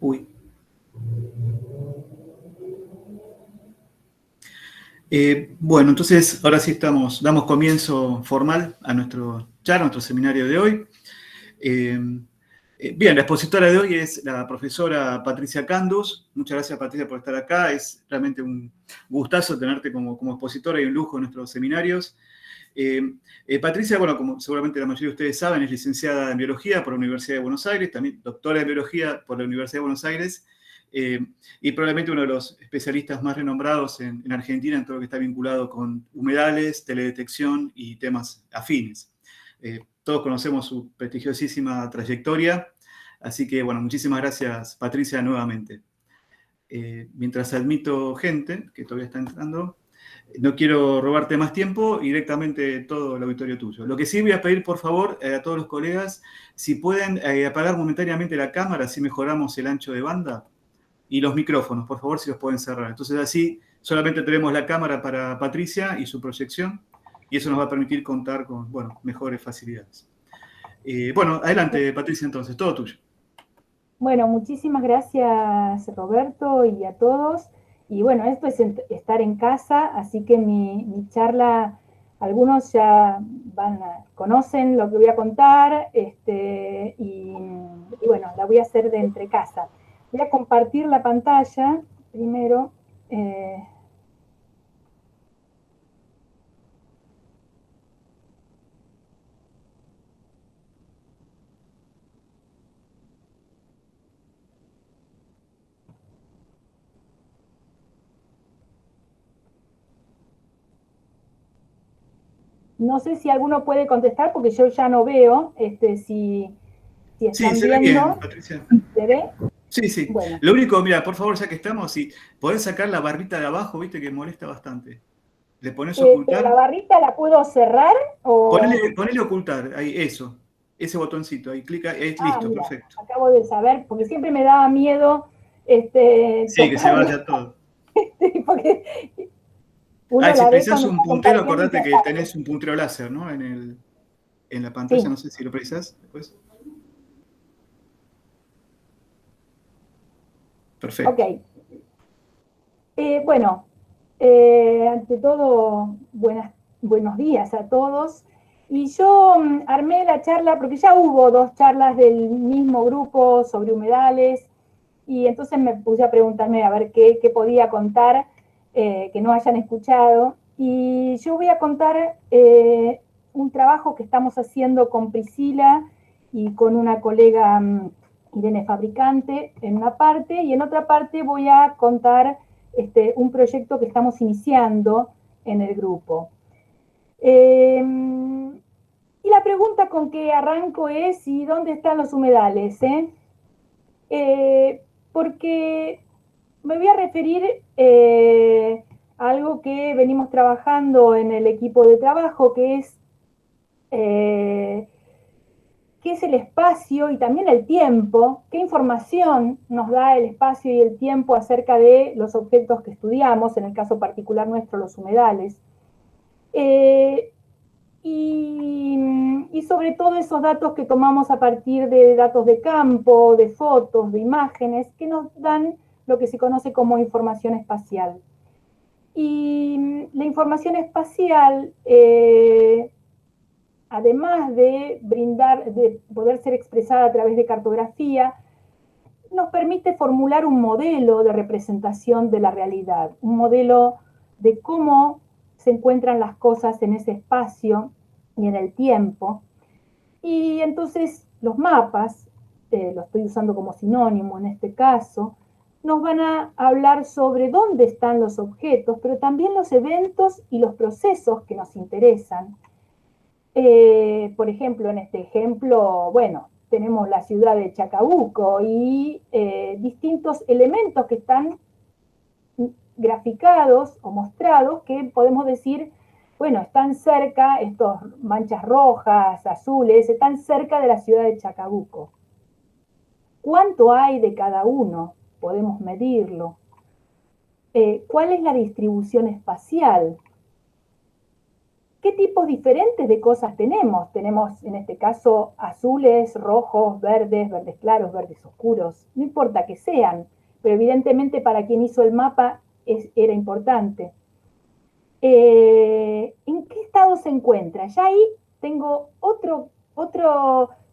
Uy. Bueno, entonces ahora sí damos comienzo formal a nuestro charla, a nuestro seminario de hoy. Bien, la expositora de hoy es la profesora Patricia Candus. Muchas gracias, Patricia, por estar acá. Es realmente un gustazo tenerte como expositora y un lujo en nuestros seminarios. Patricia, bueno, como seguramente la mayoría de ustedes saben, es licenciada en Biología por la Universidad de Buenos Aires, también doctora en Biología por la Universidad de Buenos Aires, y probablemente uno de los especialistas más renombrados en Argentina en todo lo que está vinculado con humedales, teledetección y temas afines. Todos conocemos su prestigiosísima trayectoria, así que, bueno, muchísimas gracias, Patricia, nuevamente. Mientras admito gente, que todavía está entrando, no quiero robarte más tiempo y directamente todo el auditorio tuyo. Lo que sí voy a pedir, por favor, a todos los colegas, si pueden apagar momentáneamente la cámara, así mejoramos el ancho de banda, y los micrófonos, por favor, si los pueden cerrar. Entonces así solamente tenemos la cámara para Patricia y su proyección, y eso nos va a permitir contar con, bueno, mejores facilidades. Bueno, adelante, Patricia, entonces, todo tuyo. Bueno, muchísimas gracias, Roberto, y a todos. Y bueno, esto es estar en casa, así que mi charla, algunos ya conocen lo que voy a contar, y bueno, la voy a hacer de entre casa. Voy a compartir la pantalla primero. No sé si alguno puede contestar porque yo ya no veo si Sí, están se ve bien, viendo. Patricia. ¿Se ve? Sí, sí. Bueno. Lo único, mira, por favor, ya que estamos, si podés sacar la barrita de abajo, viste que molesta bastante. ¿Le pones Pero la ocultar? barrita la puedo cerrar o... Ponele ocultar, ahí, eso. Ese botoncito, ahí clica, es Ah, listo, mira, perfecto. acabo de saber, porque siempre me daba miedo Sí, que se tocarla, vaya todo. porque Ah, uno si la ve precisas cuando un está puntero, compartiendo y se acordate que apaga. tenés un puntero láser, ¿no? En la pantalla, Sí, no sé si lo precisás después. ok. Perfecto. Bueno, ante todo, buenos días a todos. Y yo armé la charla, porque ya hubo dos charlas del mismo grupo sobre humedales, y entonces me puse a preguntarme a ver qué podía contar que no hayan escuchado. Y yo voy a contar un trabajo que estamos haciendo con Priscila y con una colega, Irene Fabricante, en una parte, y en otra parte voy a contar un proyecto que estamos iniciando en el grupo. Y la pregunta con que arranco es, ¿y dónde están los humedales? Porque me voy a referir a algo que venimos trabajando en el equipo de trabajo, eh, qué es el espacio y también el tiempo, qué información nos da el espacio y el tiempo acerca de los objetos que estudiamos, en el caso particular nuestro, los humedales. Eh, y sobre todo esos datos que tomamos a partir de datos de campo, de fotos, de imágenes, que nos dan lo que se conoce como información espacial. Y la información espacial, además de poder ser expresada a través de cartografía, nos permite formular un modelo de representación de la realidad, un modelo de cómo se encuentran las cosas en ese espacio y en el tiempo. Y entonces los mapas, lo estoy usando como sinónimo en este caso, nos van a hablar sobre dónde están los objetos, pero también los eventos y los procesos que nos interesan. Por ejemplo, en este ejemplo, bueno, tenemos la ciudad de Chacabuco y distintos elementos que están graficados o mostrados que podemos decir, bueno, están cerca, estos manchas rojas, azules, están cerca de la ciudad de Chacabuco. ¿Cuánto hay de cada uno? Podemos medirlo. ¿Cuál es la distribución espacial? ¿qué tipos diferentes de cosas tenemos? Tenemos, en este caso, azules, rojos, verdes claros, verdes oscuros, no importa que sean, pero evidentemente para quien hizo el mapa era importante. ¿En qué estado se encuentra? Ya ahí tengo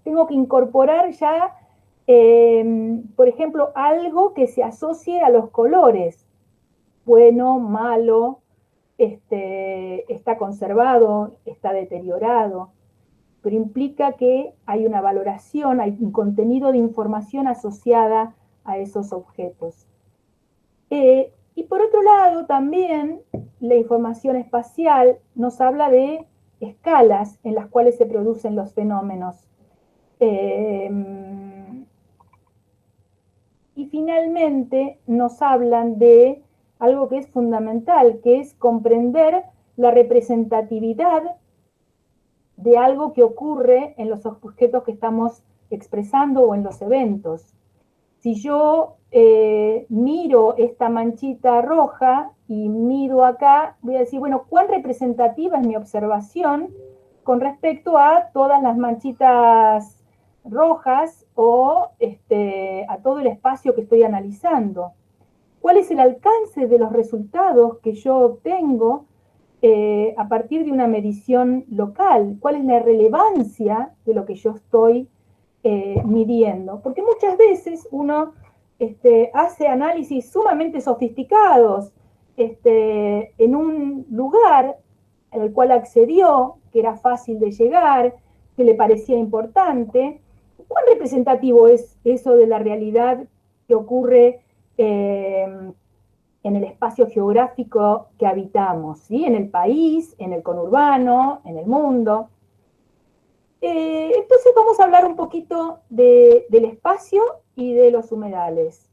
tengo que incorporar ya, por ejemplo, algo que se asocie a los colores. Bueno, malo, está conservado, está deteriorado, pero implica que hay una valoración, hay un contenido de información asociada a esos objetos. Y por otro lado, también la información espacial nos habla de escalas en las cuales se producen los fenómenos. Y finalmente nos hablan de algo que es fundamental, que es comprender la representatividad de algo que ocurre en los objetos que estamos expresando o en los eventos. Si yo miro esta manchita roja y miro acá, voy a decir, bueno, ¿cuán representativa es mi observación con respecto a todas las manchitas rojas o a todo el espacio que estoy analizando? ¿Cuál es el alcance de los resultados que yo obtengo a partir de una medición local? ¿Cuál es la relevancia de lo que yo estoy midiendo? Porque muchas veces uno hace análisis sumamente sofisticados en un lugar al cual accedió, que era fácil de llegar, que le parecía importante. ¿Cuán representativo es eso de la realidad que ocurre en el espacio geográfico que habitamos, ¿sí? En el país, en el conurbano, en el mundo? Entonces vamos a hablar un poquito del espacio y de los humedales.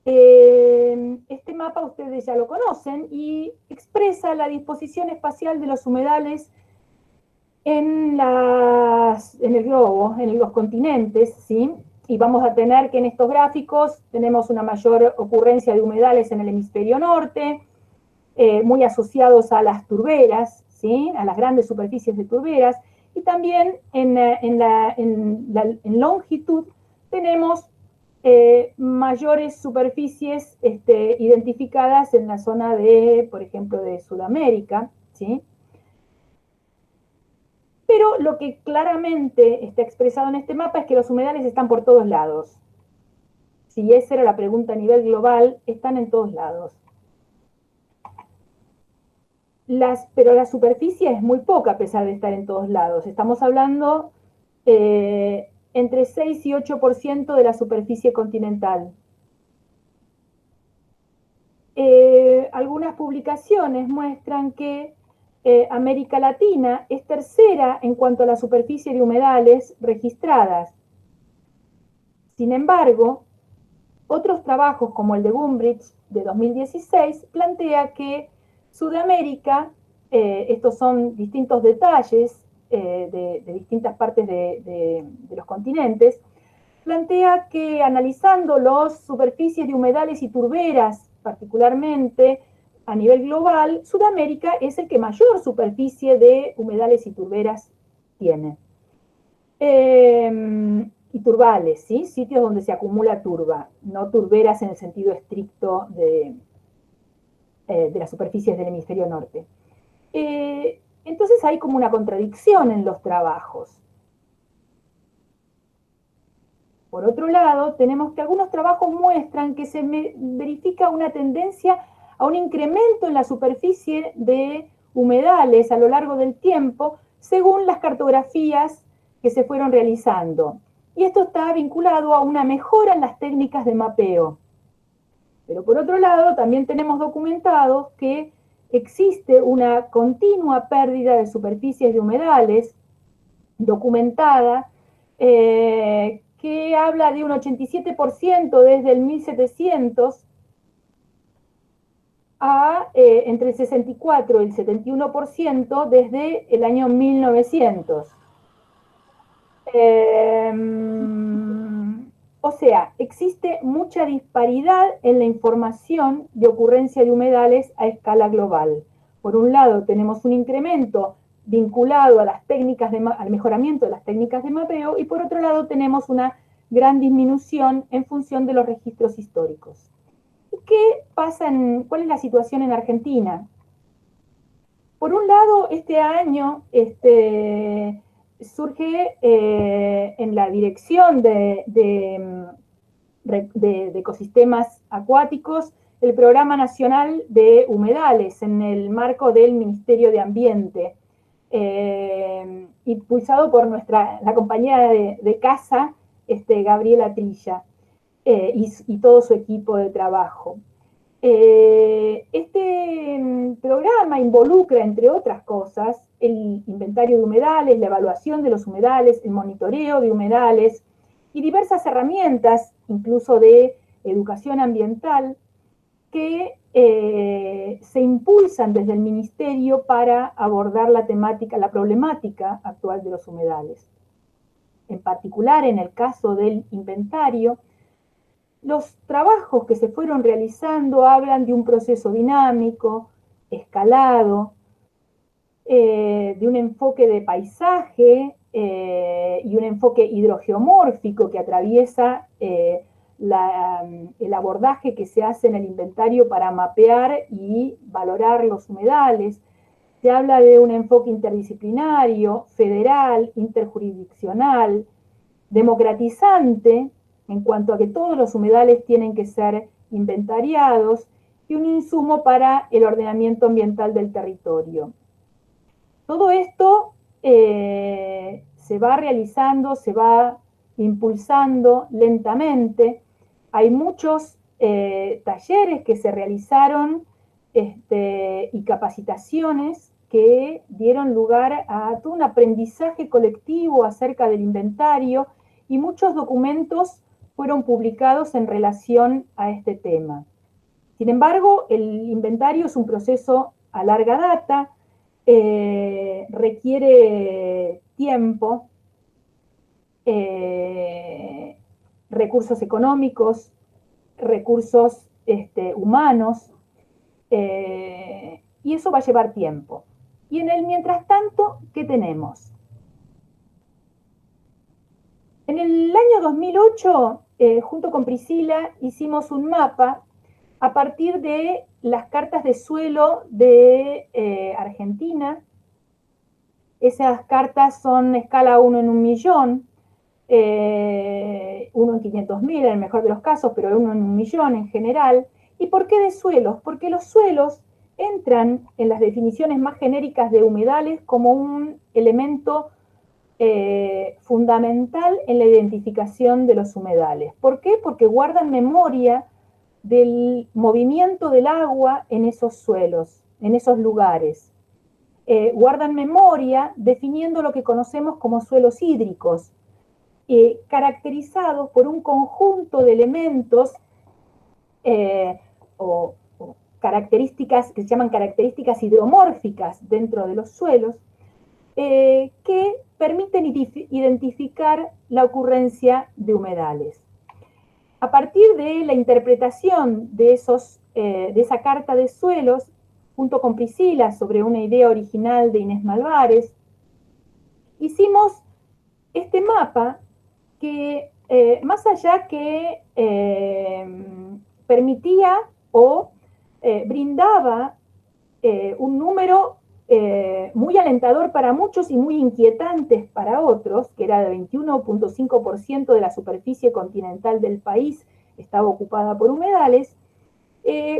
Este mapa ustedes ya lo conocen y expresa la disposición espacial de los humedales en el globo, en los continentes, ¿sí? Y vamos a tener que en estos gráficos tenemos una mayor ocurrencia de humedales en el hemisferio norte, muy asociados a las turberas, ¿sí? A las grandes superficies de turberas, y también en longitud tenemos mayores superficies identificadas en la zona de, por ejemplo, de Sudamérica, ¿sí? Pero lo que claramente está expresado en este mapa es que los humedales están por todos lados. Si esa era la pregunta a nivel global, están en todos lados. Pero la superficie es muy poca a pesar de estar en todos lados. Estamos hablando entre 6 y 8% de la superficie continental. Algunas publicaciones muestran que América Latina es tercera en cuanto a la superficie de humedales registradas. Sin embargo, otros trabajos como el de Gumbrich de 2016 plantea que Sudamérica, estos son distintos detalles de distintas partes de los continentes, plantea que analizando las superficies de humedales y turberas, particularmente a nivel global, Sudamérica es el que mayor superficie de humedales y turberas tiene. Y turbales, ¿sí? Sitios donde se acumula turba, no turberas en el sentido estricto de las superficies del hemisferio norte. Entonces hay como una contradicción en los trabajos. Por otro lado, tenemos que algunos trabajos muestran que se verifica una tendencia a un incremento en la superficie de humedales a lo largo del tiempo, según las cartografías que se fueron realizando. Y esto está vinculado a una mejora en las técnicas de mapeo. Pero por otro lado, también tenemos documentados que existe una continua pérdida de superficies de humedales, documentada, que habla de un 87% desde el 1700 a entre el 64 y el 71% desde el año 1900. O sea, existe mucha disparidad en la información de ocurrencia de humedales a escala global. Por un lado, tenemos un incremento vinculado a las técnicas al mejoramiento de las técnicas de mapeo, y por otro lado tenemos una gran disminución en función de los registros históricos. ¿Qué pasa cuál es la situación en Argentina? Por un lado, este año surge en la dirección de ecosistemas acuáticos el Programa Nacional de Humedales en el marco del Ministerio de Ambiente, impulsado por la compañera de casa, Gabriela Trilla, y todo su equipo de trabajo. Este programa involucra, entre otras cosas, el inventario de humedales, la evaluación de los humedales, el monitoreo de humedales y diversas herramientas, incluso de educación ambiental, que se impulsan desde el Ministerio para abordar la problemática actual de los humedales. En particular, en el caso del inventario, los trabajos que se fueron realizando hablan de un proceso dinámico, escalado, de un enfoque de paisaje y un enfoque hidrogeomórfico que atraviesa el abordaje que se hace en el inventario para mapear y valorar los humedales. Se habla de un enfoque interdisciplinario, federal, interjurisdiccional, democratizante, en cuanto a que todos los humedales tienen que ser inventariados, y un insumo para el ordenamiento ambiental del territorio. Todo esto se va realizando, se va impulsando lentamente. Hay muchos talleres que se realizaron y capacitaciones que dieron lugar a todo un aprendizaje colectivo acerca del inventario, y muchos documentos fueron publicados en relación a este tema. Sin embargo, el inventario es un proceso a larga data, requiere tiempo, recursos económicos, recursos humanos, y eso va a llevar tiempo. Y en el mientras tanto, ¿qué tenemos? En el año 2008, junto con Priscila, hicimos un mapa a partir de las cartas de suelo de Argentina. Esas cartas son escala 1 en 1.000.000, 1 en 500.000 en el mejor de los casos, pero 1 en 1.000.000 en general. ¿Y por qué de suelos? Porque los suelos entran en las definiciones más genéricas de humedales como un elemento fundamental en la identificación de los humedales. ¿Por qué? Porque guardan memoria del movimiento del agua en esos suelos, en esos lugares. Guardan memoria definiendo lo que conocemos como suelos hídricos, caracterizados por un conjunto de elementos o características que se llaman características hidromórficas dentro de los suelos, que permiten identificar la ocurrencia de humedales. A partir de la interpretación de esa carta de suelos, junto con Priscila, sobre una idea original de Inés Malvares, hicimos este mapa que, más allá que permitía o brindaba un número muy alentador para muchos y muy inquietantes para otros, que era de 21.5% de la superficie continental del país estaba ocupada por humedales.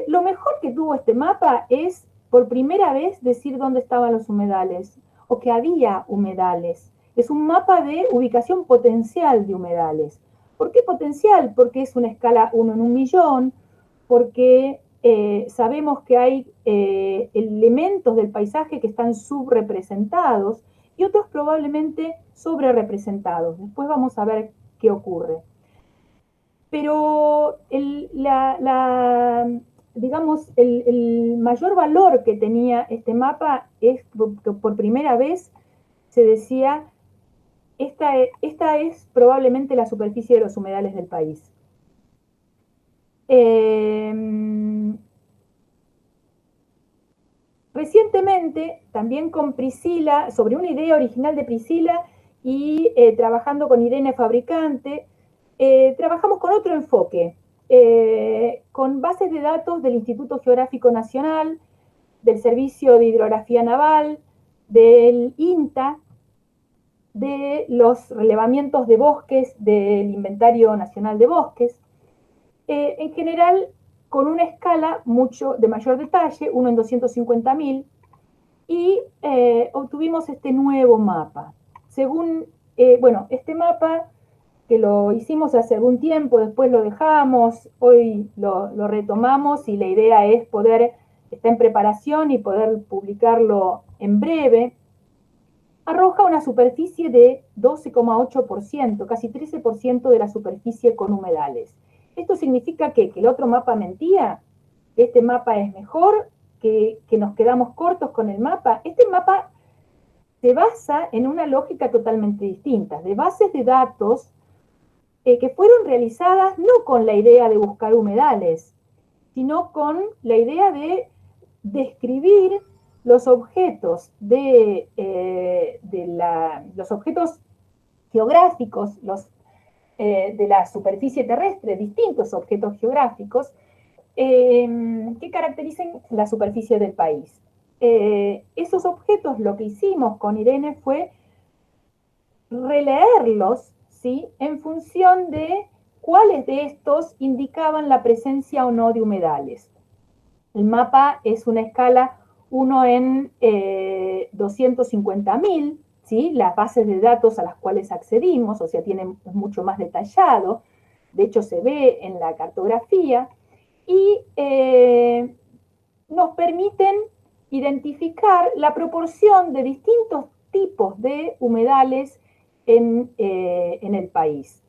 Lo mejor que tuvo este mapa es, por primera vez, decir dónde estaban los humedales, o que había humedales. Es un mapa de ubicación potencial de humedales. ¿Por qué potencial? Porque es una escala 1 en 1.000.000, porque sabemos que hay elementos del paisaje que están subrepresentados y otros probablemente sobrerepresentados. Después vamos a ver qué ocurre. Pero digamos, el mayor valor que tenía este mapa es que por primera vez se decía, esta es probablemente la superficie de los humedales del país. Recientemente, también con Priscila, sobre una idea original de Priscila y trabajando con Irene Fabricante, trabajamos con otro enfoque, con bases de datos del Instituto Geográfico Nacional, del Servicio de Hidrografía Naval, del INTA, de los relevamientos de bosques del Inventario Nacional de Bosques, en general con una escala mucho de mayor detalle, uno en 250.000, y obtuvimos este nuevo mapa. Según, bueno, este mapa que lo hicimos hace algún tiempo, después lo dejamos, hoy lo retomamos y la idea es está en preparación y poder publicarlo en breve. Arroja una superficie de 12,8%, casi 13% de la superficie con humedales. ¿Esto significa que el otro mapa mentía? ¿Que este mapa es mejor? ¿Que nos quedamos cortos con el mapa? Este mapa se basa en una lógica totalmente distinta, de bases de datos que fueron realizadas no con la idea de buscar humedales, sino con la idea de describir los objetos los objetos geográficos, de la superficie terrestre, distintos objetos geográficos que caractericen la superficie del país. Esos objetos, lo que hicimos con Irene fue releerlos, ¿sí?, en función de cuáles de estos indicaban la presencia o no de humedales. El mapa es una escala 1 en 250.000, ¿sí?, las bases de datos a las cuales accedimos, o sea, es mucho más detallado, de hecho se ve en la cartografía, y nos permiten identificar la proporción de distintos tipos de humedales en el país.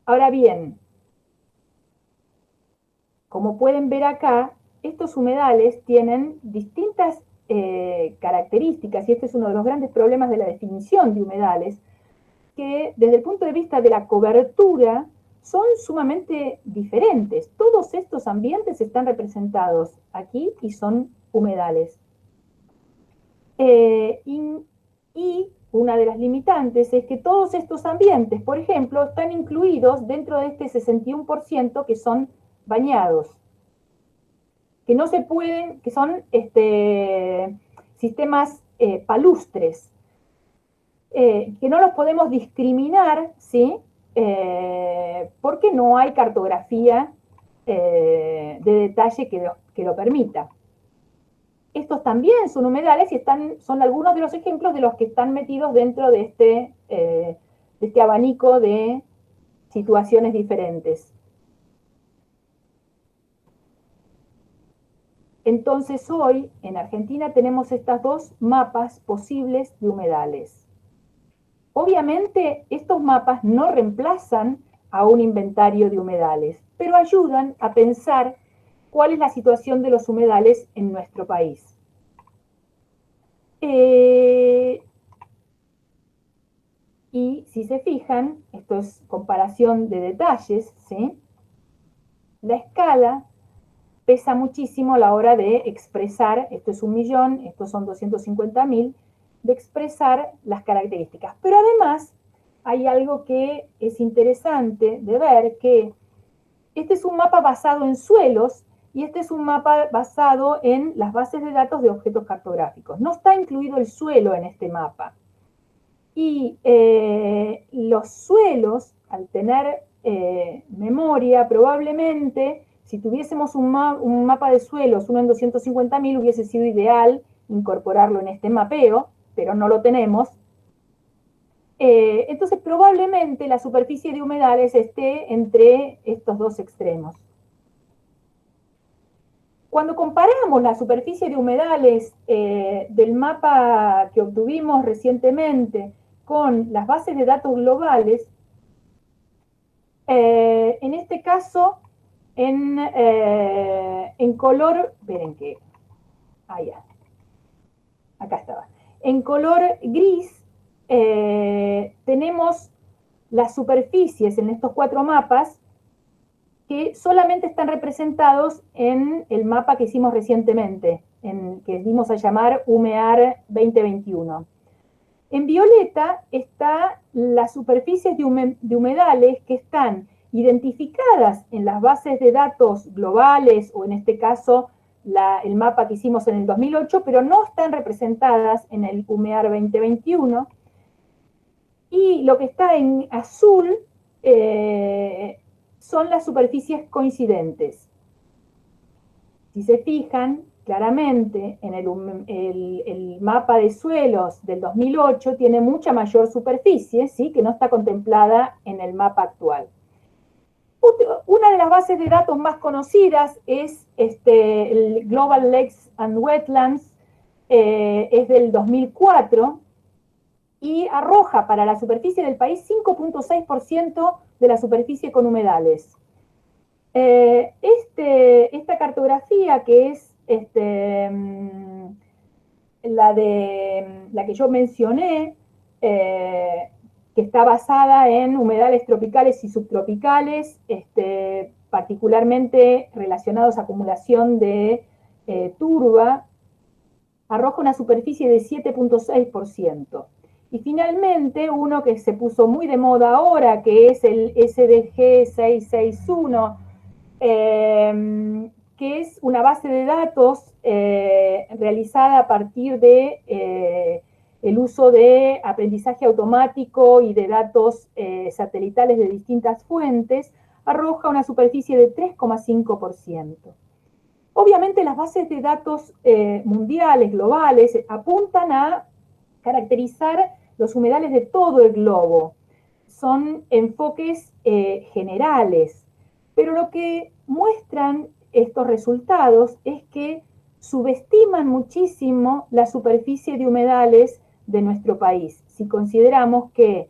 Ahora bien, como pueden ver acá, estos humedales tienen distintas características, y este es uno de los grandes problemas de la definición de humedales, que desde el punto de vista de la cobertura son sumamente diferentes. Todos estos ambientes están representados aquí y son humedales. Y una de las limitantes es que todos estos ambientes, por ejemplo, están incluidos dentro de este 61% que son bañados, que no se pueden, que son sistemas palustres, que no los podemos discriminar, ¿sí? Porque no hay cartografía de detalle que lo permita. Estos también son humedales y son algunos de los ejemplos de los que están metidos dentro de este abanico de situaciones diferentes. Entonces hoy en Argentina tenemos estos dos mapas posibles de humedales. Obviamente estos mapas no reemplazan a un inventario de humedales, pero ayudan a pensar cuál es la situación de los humedales en nuestro país. Y si se fijan, esto es comparación de detalles, ¿sí? La escala pesa muchísimo a la hora de expresar, esto es 1.000.000, estos son 250.000, de expresar las características. Pero además hay algo que es interesante de ver, que este es un mapa basado en suelos y este es un mapa basado en las bases de datos de objetos cartográficos. No está incluido el suelo en este mapa. Y los suelos, al tener memoria, probablemente, si tuviésemos un mapa de suelos, uno en 250.000, hubiese sido ideal incorporarlo en este mapeo, pero no lo tenemos. Entonces, probablemente la superficie de humedales esté entre estos dos extremos. Cuando comparamos la superficie de humedales del mapa que obtuvimos recientemente con las bases de datos globales, en este caso, en color, esperen que, ya, acá estaba, en color gris tenemos las superficies en estos 4 mapas que solamente están representados en el mapa que hicimos recientemente, que dimos a llamar UMEAR 2021. En violeta está las superficies de humedales que están identificadas en las bases de datos globales, o en este caso el mapa que hicimos en el 2008, pero no están representadas en el UMEAR 2021. Y lo que está en azul son las superficies coincidentes. Si se fijan, claramente en el mapa de suelos del 2008 tiene mucha mayor superficie, ¿sí?, que no está contemplada en el mapa actual. Una de las bases de datos más conocidas es el Global Lakes and Wetlands, es del 2004, y arroja para la superficie del país 5.6% de la superficie con humedales. Esta cartografía, que es la que yo mencioné, que está basada en humedales tropicales y subtropicales, particularmente relacionados a acumulación de turba, arroja una superficie de 7.6%. Y finalmente, uno que se puso muy de moda ahora, que es el SDG 661, que es una base de datos realizada a partir de el uso de aprendizaje automático y de datos satelitales de distintas fuentes, arroja una superficie de 3.5%. Obviamente las bases de datos mundiales, globales, apuntan a caracterizar los humedales de todo el globo. Son enfoques generales, pero lo que muestran estos resultados es que subestiman muchísimo la superficie de humedales de nuestro país. Si consideramos que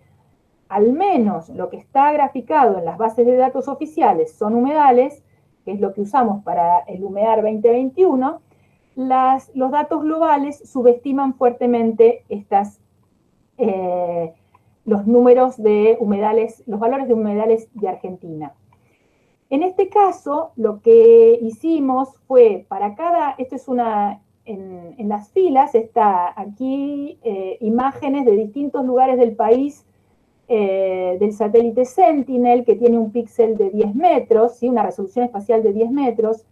al menos lo que está graficado en las bases de datos oficiales son humedales, que es lo que usamos para el UMEAR 2021, los datos globales subestiman fuertemente los números de humedales, los valores de humedales de Argentina. En este caso, lo que hicimos fue, para cada, esto es en las filas, está aquí imágenes de distintos lugares del país del satélite Sentinel, que tiene un píxel de 10 metros, ¿sí?, una resolución espacial de 10 metros.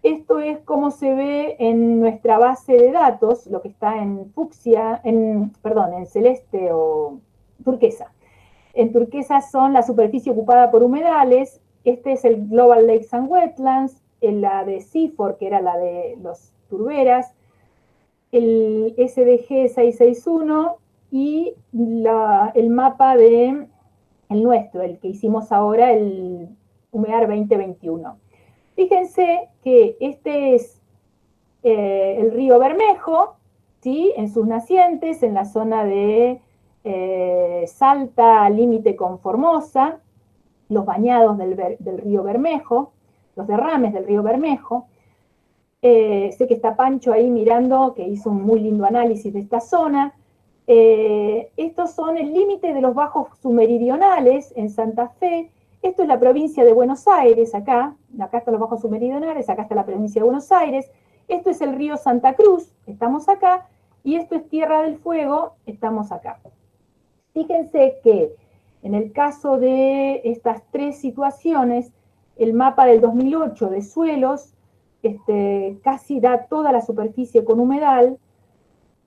Esto es como se ve en nuestra base de datos, lo que está en fucsia, en celeste o turquesa. En turquesa son la superficie ocupada por humedales. Este es el Global Lakes and Wetlands, la de CIFOR, que era la de los turberas, el SDG 661 y el mapa el nuestro, el que hicimos ahora, el UMEAR 2021. Fíjense que este es el río Bermejo, ¿sí?, en sus nacientes, en la zona de Salta, límite con Formosa, los bañados del río Bermejo, los derrames del río Bermejo. Sé que está Pancho ahí mirando, que hizo un muy lindo análisis de esta zona. Estos son el límite de los bajos submeridionales en Santa Fe. Esto es la provincia de Buenos Aires, acá están los bajos submeridionales, acá está la provincia de Buenos Aires. Esto es el río Santa Cruz, estamos acá, y esto es Tierra del Fuego, estamos acá. Fíjense que en el caso de estas tres situaciones, el mapa del 2008 de suelos casi da toda la superficie con humedal,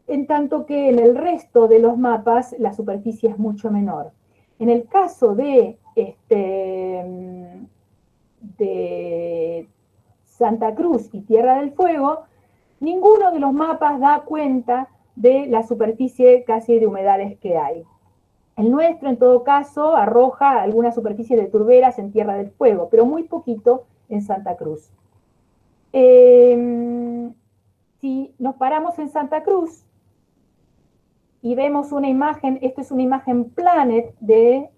en tanto que en el resto de los mapas la superficie es mucho menor. En el caso de Santa Cruz y Tierra del Fuego, ninguno de los mapas da cuenta de la superficie casi de humedales que hay. El nuestro, en todo caso, arroja algunas superficies de turberas en Tierra del Fuego, pero muy poquito en Santa Cruz. Si nos paramos en Santa Cruz y vemos una imagen, esto es una imagen Planet de,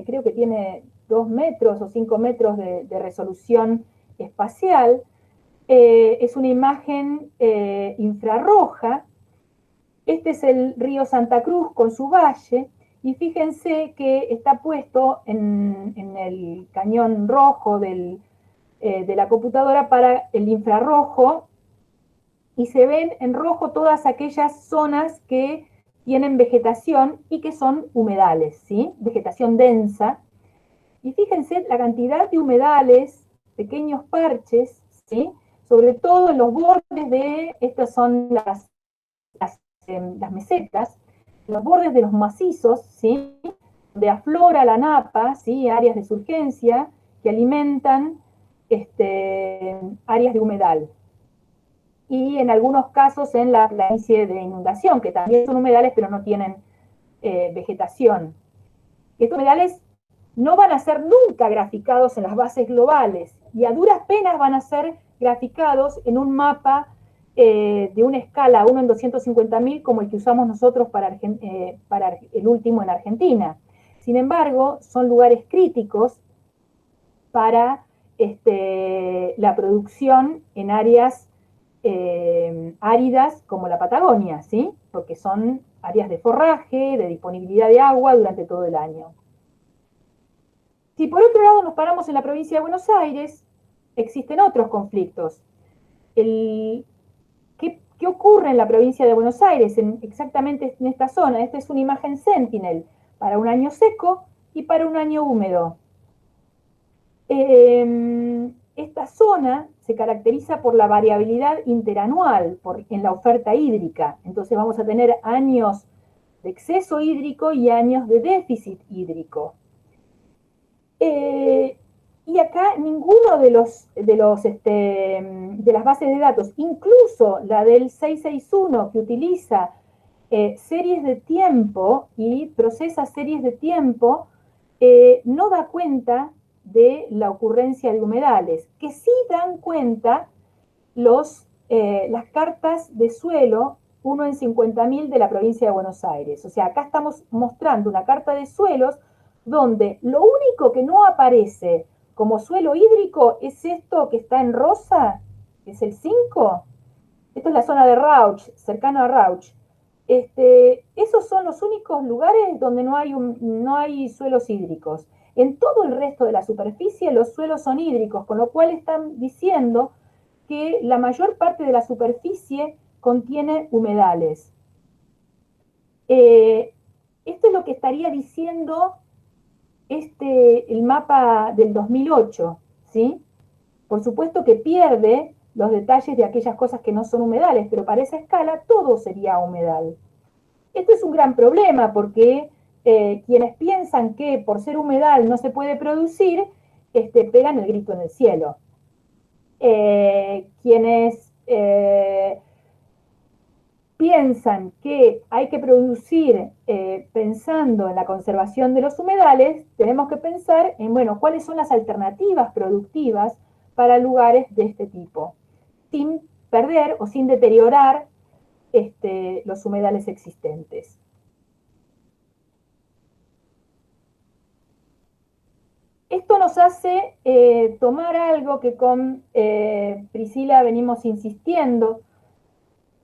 creo que tiene 2 metros o 5 metros de resolución espacial, es una imagen infrarroja. Este es el río Santa Cruz con su valle, y fíjense que está puesto en el cañón rojo del de la computadora para el infrarrojo, y se ven en rojo todas aquellas zonas que tienen vegetación y que son humedales, ¿sí? Vegetación densa. Y fíjense la cantidad de humedales, pequeños parches, ¿sí? Sobre todo en los bordes de, estas son las mesetas, los bordes de los macizos, ¿sí? Donde aflora la napa, ¿sí? Áreas de surgencia que alimentan áreas de humedal. Y en algunos casos en la planicie de inundación, que también son humedales, pero no tienen vegetación. Estos humedales no van a ser nunca graficados en las bases globales, y a duras penas van a ser graficados en un mapa de una escala 1 en 250.000, como el que usamos nosotros para el último en Argentina. Sin embargo, son lugares críticos para la producción en áreas áridas como la Patagonia, ¿sí? Porque son áreas de forraje, de disponibilidad de agua durante todo el año. Si por otro lado nos paramos en la provincia de Buenos Aires, existen otros conflictos. ¿Qué ocurre en la provincia de Buenos Aires, exactamente en esta zona? Esta es una imagen Sentinel para un año seco y para un año húmedo. Esta zona se caracteriza por la variabilidad interanual en la oferta hídrica. Entonces vamos a tener años de exceso hídrico y años de déficit hídrico. Y acá ninguno de las bases de datos, incluso la del 661, que utiliza series de tiempo y procesa series de tiempo, no da cuenta de la ocurrencia de humedales, que sí dan cuenta las cartas de suelo 1 en 50.000 de la provincia de Buenos Aires. O sea, acá estamos mostrando una carta de suelos donde lo único que no aparece como suelo hídrico es esto que está en rosa, que es el 5. Esto es la zona de Rauch, cercano a Rauch. Esos son los únicos lugares donde no hay suelos hídricos. En todo el resto de la superficie los suelos son hídricos, con lo cual están diciendo que la mayor parte de la superficie contiene humedales. Esto es lo que estaría diciendo el mapa del 2008, ¿sí? Por supuesto que pierde los detalles de aquellas cosas que no son humedales, pero para esa escala todo sería humedal. Esto es un gran problema porque quienes piensan que por ser humedal no se puede producir, pegan el grito en el cielo. Quienes piensan que hay que producir pensando en la conservación de los humedales, tenemos que pensar en, bueno, cuáles son las alternativas productivas para lugares de este tipo, sin perder o sin deteriorar los humedales existentes. Esto nos hace tomar algo que con Priscila venimos insistiendo,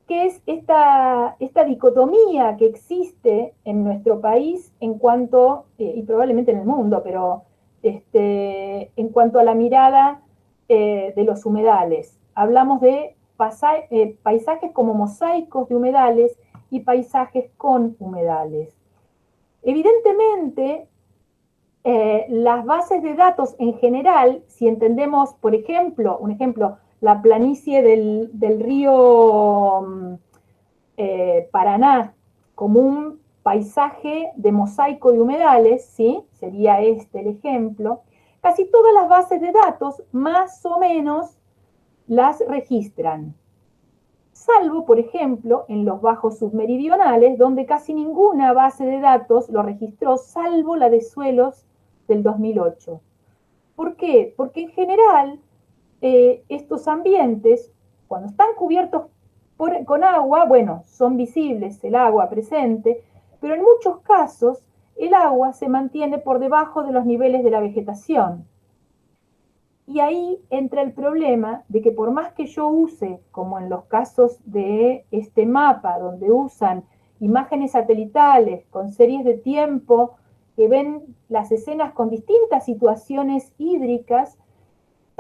que es esta dicotomía que existe en nuestro país en cuanto, y probablemente en el mundo, pero en cuanto a la mirada de los humedales. Hablamos de paisajes como mosaicos de humedales y paisajes con humedales. Evidentemente, las bases de datos en general, si entendemos, por ejemplo, la planicie del río Paraná como un paisaje de mosaico de humedales, ¿sí? Sería este el ejemplo. Casi todas las bases de datos, más o menos, las registran. Salvo, por ejemplo, en los bajos submeridionales, donde casi ninguna base de datos lo registró, salvo la de suelos del 2008. ¿Por qué? Porque en general estos ambientes, cuando están cubiertos con agua, bueno, son visibles el agua presente, pero en muchos casos el agua se mantiene por debajo de los niveles de la vegetación. Y ahí entra el problema de que por más que yo use, como en los casos de este mapa, donde usan imágenes satelitales con series de tiempo que ven las escenas con distintas situaciones hídricas,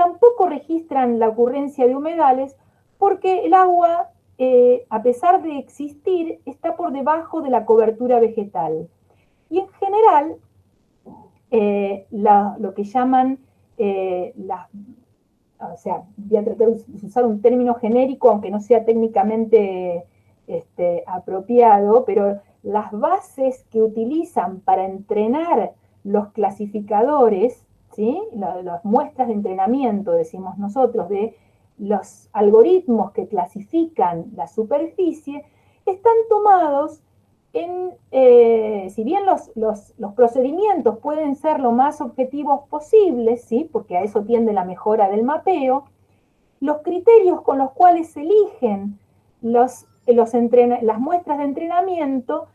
tampoco registran la ocurrencia de humedales porque el agua, a pesar de existir, está por debajo de la cobertura vegetal. Y en general, lo que llaman o sea, voy a tratar de usar un término genérico, aunque no sea técnicamente apropiado, pero las bases que utilizan para entrenar los clasificadores, ¿sí? Las muestras de entrenamiento, decimos nosotros, de los algoritmos que clasifican la superficie, están tomados si bien los procedimientos pueden ser lo más objetivos posibles, ¿sí? Porque a eso tiende la mejora del mapeo, los criterios con los cuales se eligen las muestras de entrenamiento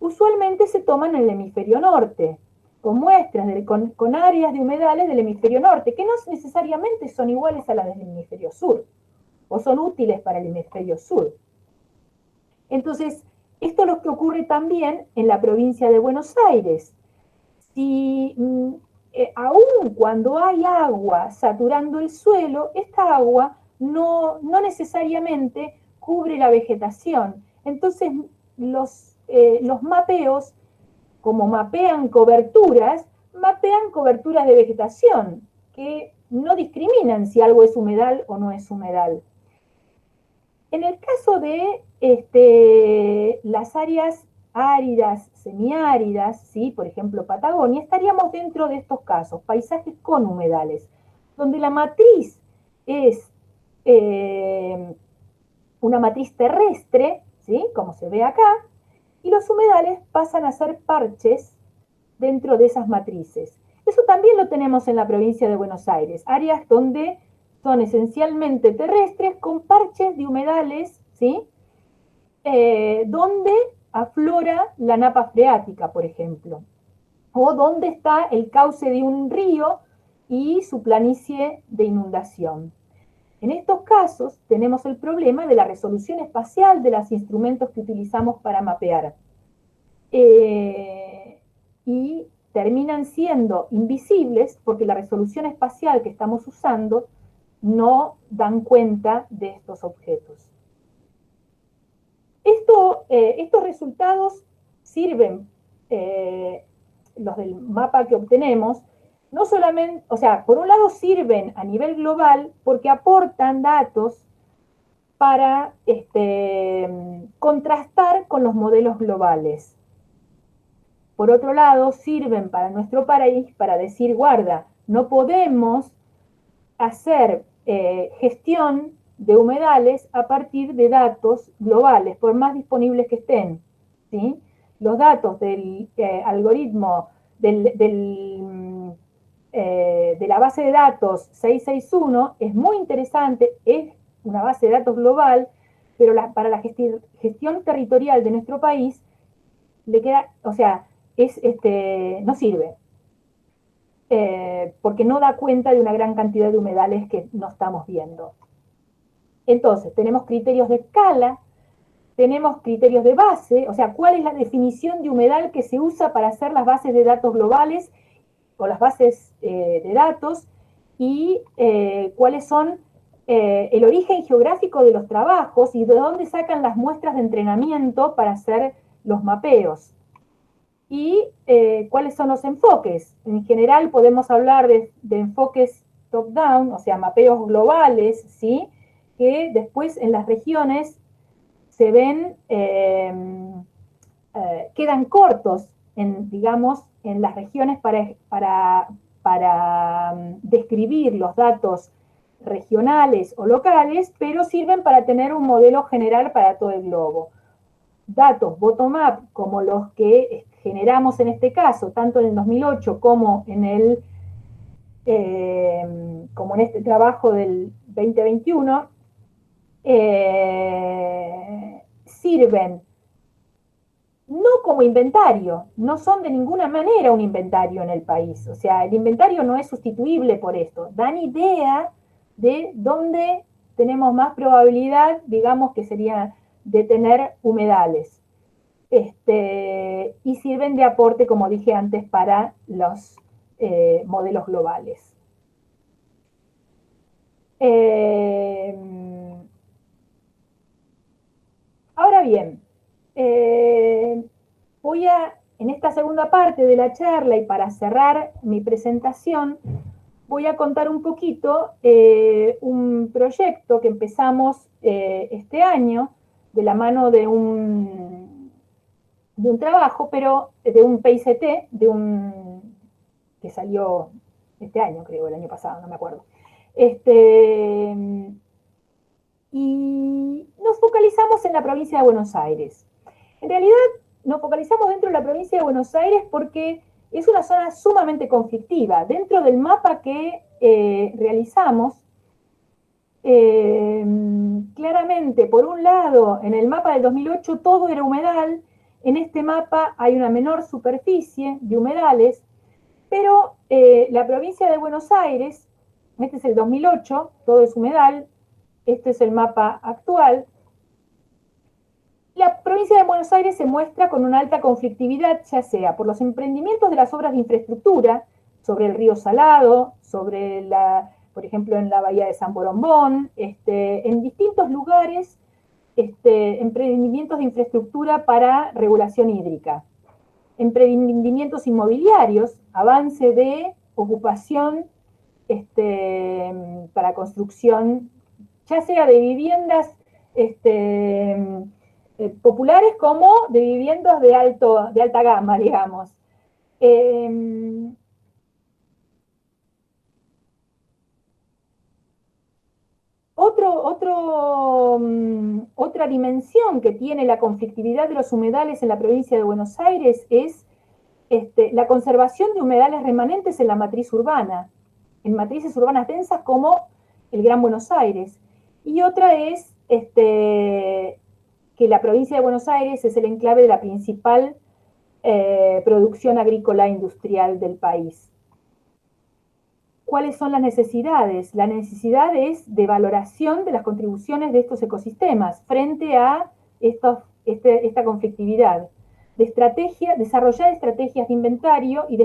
usualmente se toman en el hemisferio norte, con muestras, con áreas de humedales del hemisferio norte, que no necesariamente son iguales a las del hemisferio sur, o son útiles para el hemisferio sur. Entonces, esto es lo que ocurre también en la provincia de Buenos Aires. Si aún cuando hay agua saturando el suelo, esta agua no necesariamente cubre la vegetación. Entonces, los mapeos, como mapean coberturas de vegetación, que no discriminan si algo es humedal o no es humedal. En el caso de las áreas áridas, semiáridas, ¿sí? Por ejemplo Patagonia, estaríamos dentro de estos casos, paisajes con humedales, donde la matriz es una matriz terrestre, ¿sí? Como se ve acá, y los humedales pasan a ser parches dentro de esas matrices. Eso también lo tenemos en la provincia de Buenos Aires, áreas donde son esencialmente terrestres con parches de humedales, ¿sí? Donde aflora la napa freática, por ejemplo, o donde está el cauce de un río y su planicie de inundación. En estos casos tenemos el problema de la resolución espacial de los instrumentos que utilizamos para mapear. Y terminan siendo invisibles porque la resolución espacial que estamos usando no dan cuenta de estos objetos. Estos resultados sirven, los del mapa que obtenemos, no solamente, o sea, por un lado sirven a nivel global porque aportan datos para contrastar con los modelos globales. Por otro lado, sirven para nuestro país para decir, guarda, no podemos hacer gestión de humedales a partir de datos globales, por más disponibles que estén, ¿sí? Los datos del algoritmo de la base de datos 661 es muy interesante, es una base de datos global, pero para la gestión territorial de nuestro país le queda, o sea, no sirve. Porque no da cuenta de una gran cantidad de humedales que no estamos viendo. Entonces, tenemos criterios de escala, tenemos criterios de base, o sea, cuál es la definición de humedal que se usa para hacer las bases de datos globales o las bases de datos, y cuáles son el origen geográfico de los trabajos y de dónde sacan las muestras de entrenamiento para hacer los mapeos. Y cuáles son los enfoques. En general podemos hablar de enfoques top-down, o sea, mapeos globales, ¿sí? Que después en las regiones se ven, quedan cortos, digamos, en las regiones para describir los datos regionales o locales, pero sirven para tener un modelo general para todo el globo. Datos bottom-up, como los que generamos en este caso, tanto en el 2008 como en este trabajo del 2021, sirven no como inventario, no son de ninguna manera un inventario en el país. O sea, el inventario no es sustituible por esto. Dan idea de dónde tenemos más probabilidad, digamos, que sería de tener humedales. Y sirven de aporte, como dije antes, para los modelos globales. Ahora bien, en esta segunda parte de la charla y para cerrar mi presentación, voy a contar un poquito un proyecto que empezamos este año de la mano de un trabajo, pero de un PICT, que salió este año, creo, el año pasado, no me acuerdo. Y nos focalizamos en la provincia de Buenos Aires. En realidad, nos focalizamos dentro de la provincia de Buenos Aires porque es una zona sumamente conflictiva. Dentro del mapa que realizamos, claramente, por un lado, en el mapa del 2008 todo era humedal, en este mapa hay una menor superficie de humedales, pero la provincia de Buenos Aires, este es el 2008, todo es humedal, este es el mapa actual. La provincia de Buenos Aires se muestra con una alta conflictividad, ya sea por los emprendimientos de las obras de infraestructura, sobre el río Salado, por ejemplo, en la bahía de San Borombón, en distintos lugares, emprendimientos de infraestructura para regulación hídrica, emprendimientos inmobiliarios, avance de ocupación para construcción, ya sea de viviendas populares como de viviendas de alta gama, digamos. Otra dimensión que tiene la conflictividad de los humedales en la provincia de Buenos Aires es la conservación de humedales remanentes en la matriz urbana, en matrices urbanas densas como el Gran Buenos Aires. Y otra es que la provincia de Buenos Aires es el enclave de la principal producción agrícola industrial del país. ¿Cuáles son las necesidades? La necesidad es de valoración de las contribuciones de estos ecosistemas frente a esta conflictividad. Desarrollar estrategias de inventario y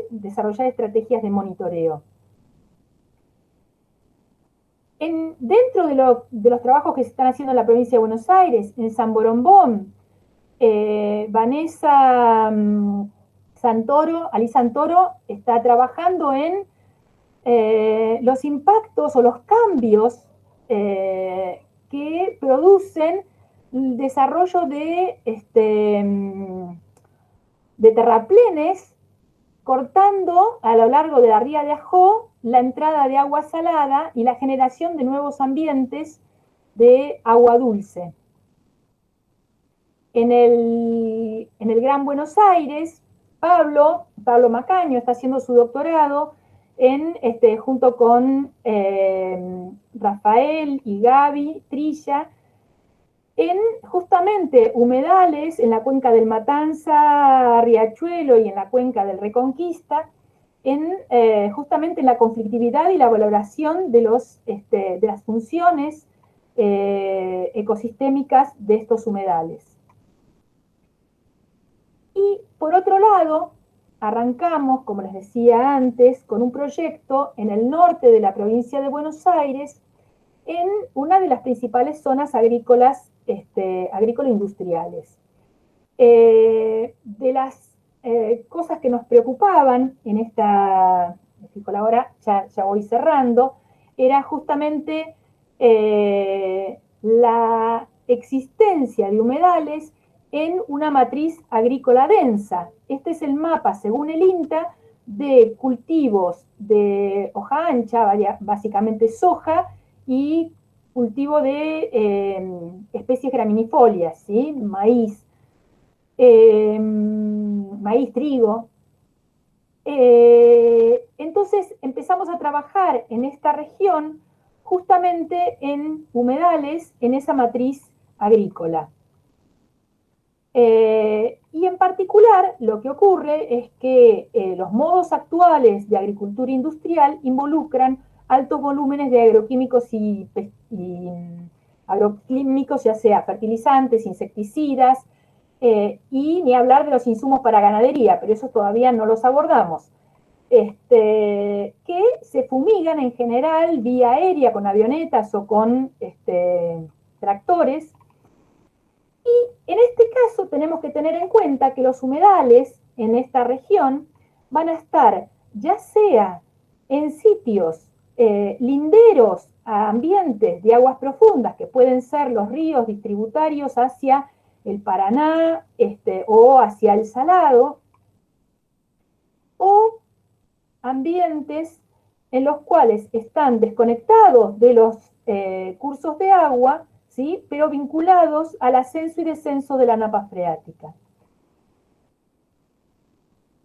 desarrollar estrategias de monitoreo. Dentro de los trabajos que se están haciendo en la provincia de Buenos Aires, en San Borombón, Vanessa Ali Santoro está trabajando en los impactos o los cambios que producen el desarrollo de terraplenes, cortando a lo largo de la ría de Ajó la entrada de agua salada y la generación de nuevos ambientes de agua dulce. En el Gran Buenos Aires, Pablo Macaño está haciendo su doctorado junto con Rafael y Gaby Trilla, en justamente humedales en la cuenca del Matanza, Riachuelo y en la cuenca del Reconquista, justamente en la conflictividad y la valoración de las funciones ecosistémicas de estos humedales. Y por otro lado, arrancamos, como les decía antes, con un proyecto en el norte de la provincia de Buenos Aires, en una de las principales zonas agrícolas, agrícola-industriales. De las cosas que nos preocupaban en esta, ahora ya voy cerrando, era justamente la existencia de humedales en una matriz agrícola densa. Este es el mapa, según el INTA, de cultivos de hoja ancha, básicamente soja, y cultivo de especies graminifolias, ¿sí? Maíz, trigo. Entonces empezamos a trabajar en esta región justamente en humedales, en esa matriz agrícola. Y en particular, lo que ocurre es que los modos actuales de agricultura industrial involucran altos volúmenes de agroquímicos y agroquímicos, ya sea fertilizantes, insecticidas, y ni hablar de los insumos para ganadería, pero eso todavía no los abordamos. que se fumigan en general vía aérea con avionetas o con tractores. Y en este caso tenemos que tener en cuenta que los humedales en esta región van a estar ya sea en sitios linderos a ambientes de aguas profundas, que pueden ser los ríos distributarios hacia el Paraná o hacia el Salado, o ambientes en los cuales están desconectados de los cursos de agua, ¿sí?, pero vinculados al ascenso y descenso de la napa freática.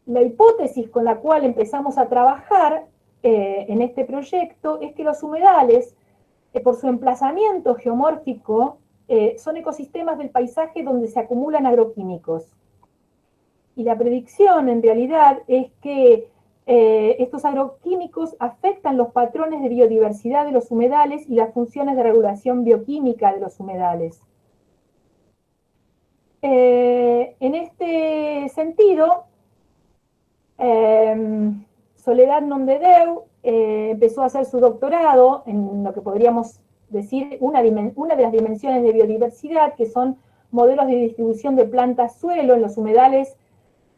La hipótesis con la cual empezamos a trabajar en este proyecto es que los humedales, por su emplazamiento geomórfico, son ecosistemas del paisaje donde se acumulan agroquímicos. Y la predicción, en realidad, es que estos agroquímicos afectan los patrones de biodiversidad de los humedales y las funciones de regulación bioquímica de los humedales. En este sentido, Soledad Nomdedeu empezó a hacer su doctorado en lo que podríamos decir una de las dimensiones de biodiversidad, que son modelos de distribución de plantas-suelo en los humedales,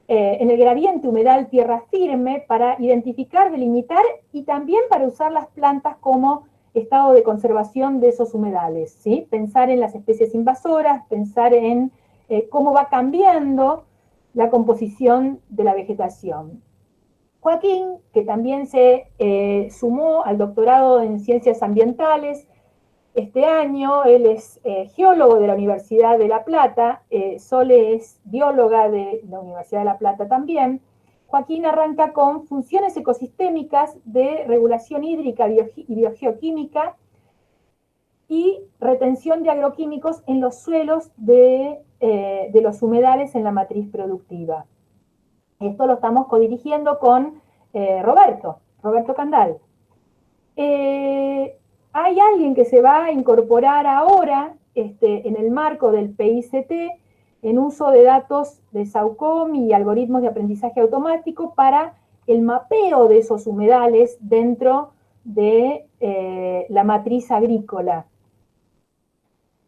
en el gradiente humedal tierra firme, para identificar, delimitar y también para usar las plantas como estado de conservación de esos humedales, ¿sí? Pensar en las especies invasoras, pensar en cómo va cambiando la composición de la vegetación. Joaquín, que también se sumó al doctorado en Ciencias Ambientales este año, él es geólogo de la Universidad de La Plata, Sole es bióloga de la Universidad de La Plata también. Joaquín arranca con funciones ecosistémicas de regulación hídrica y biogeoquímica y retención de agroquímicos en los suelos de los humedales en la matriz productiva. Esto lo estamos codirigiendo con Roberto Candal. Hay alguien que se va a incorporar ahora en el marco del PICT en uso de datos de SAUCOM y algoritmos de aprendizaje automático para el mapeo de esos humedales dentro de la matriz agrícola.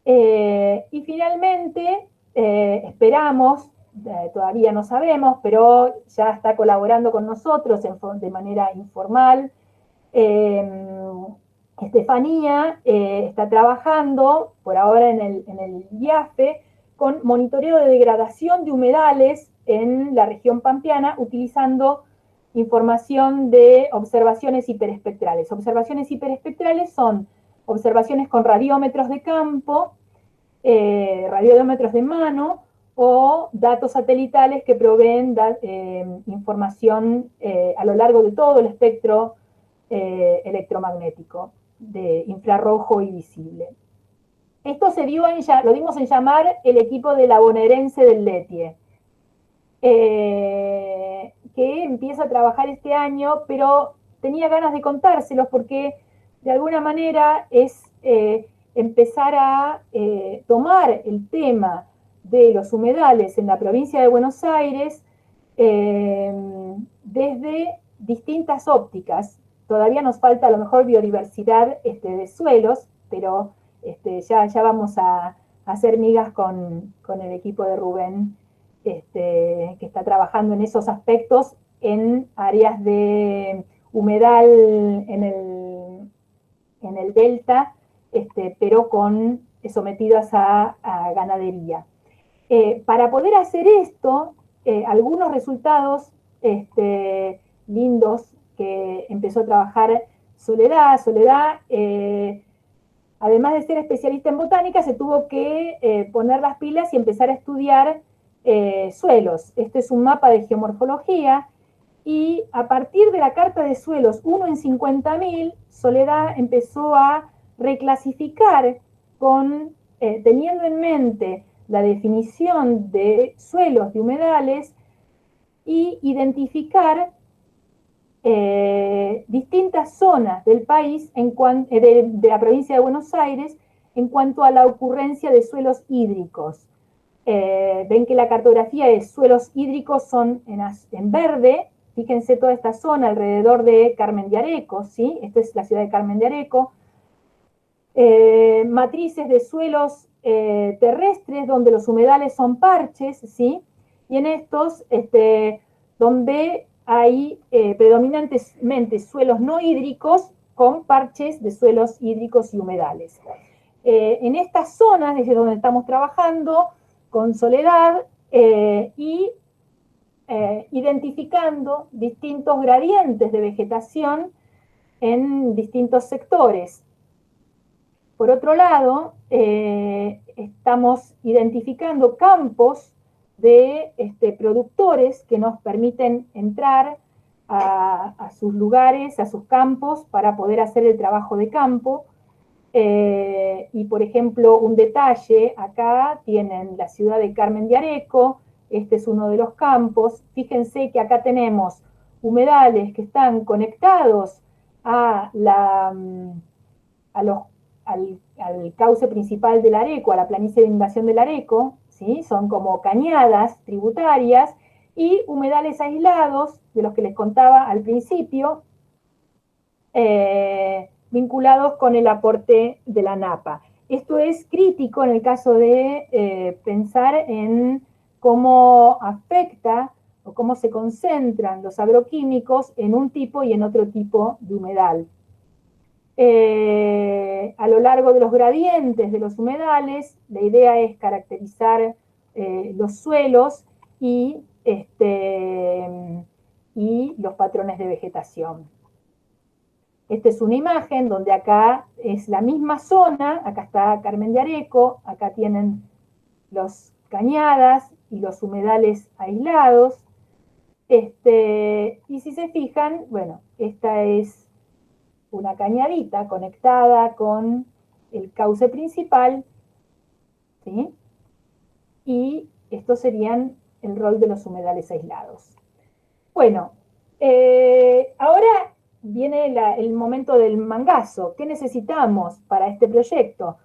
Y finalmente, esperamos, todavía no sabemos, pero ya está colaborando con nosotros de manera informal, Estefanía está trabajando por ahora en el IAFE con monitoreo de degradación de humedales en la región pampeana utilizando información de observaciones hiperespectrales. Observaciones hiperespectrales son observaciones con radiómetros de campo, radiómetros de mano o datos satelitales que proveen información a lo largo de todo el espectro electromagnético, de infrarrojo y visible. Esto lo dimos en llamar el equipo de la bonaerense del Letie, que empieza a trabajar este año, pero tenía ganas de contárselos porque de alguna manera es empezar a tomar el tema de los humedales en la provincia de Buenos Aires desde distintas ópticas. Todavía nos falta a lo mejor biodiversidad de suelos, pero ya vamos a hacer migas con el equipo de Rubén, que está trabajando en esos aspectos en áreas de humedal en el delta, pero sometidas a ganadería. Para poder hacer esto, algunos resultados lindos que empezó a trabajar Soledad, además de ser especialista en botánica, se tuvo que poner las pilas y empezar a estudiar suelos. Este es un mapa de geomorfología y a partir de la carta de suelos 1 en 50.000, Soledad empezó a reclasificar teniendo en mente la definición de suelos de humedales y identificar distintas zonas del país, de la provincia de Buenos Aires, en cuanto a la ocurrencia de suelos hídricos. Ven que la cartografía de suelos hídricos son en verde, fíjense toda esta zona alrededor de Carmen de Areco, ¿sí? Esta es la ciudad de Carmen de Areco. Matrices de suelos terrestres donde los humedales son parches, ¿sí? Y en estos, donde hay predominantemente suelos no hídricos con parches de suelos hídricos y humedales. En estas zonas, desde donde estamos trabajando, con Soledad, identificando distintos gradientes de vegetación en distintos sectores. Por otro lado, estamos identificando campos de productores que nos permiten entrar a sus lugares, a sus campos, para poder hacer el trabajo de campo. Y, por ejemplo, un detalle, acá tienen la ciudad de Carmen de Areco, este es uno de los campos. Fíjense que acá tenemos humedales que están conectados al cauce principal del Areco, a la planicie de inundación del Areco, ¿sí? Son como cañadas tributarias, y humedales aislados, de los que les contaba al principio, vinculados con el aporte de la napa. Esto es crítico en el caso de pensar en cómo afecta o cómo se concentran los agroquímicos en un tipo y en otro tipo de humedal. A lo largo de los gradientes de los humedales, la idea es caracterizar los suelos y los patrones de vegetación. Esta es una imagen donde acá es la misma zona, acá está Carmen de Areco, acá tienen los cañadas y los humedales aislados. Y si se fijan, bueno, esta es una cañadita conectada con el cauce principal, ¿sí? Y estos serían el rol de los humedales aislados. Bueno, ahora viene el momento del mangazo. ¿Qué necesitamos para este proyecto?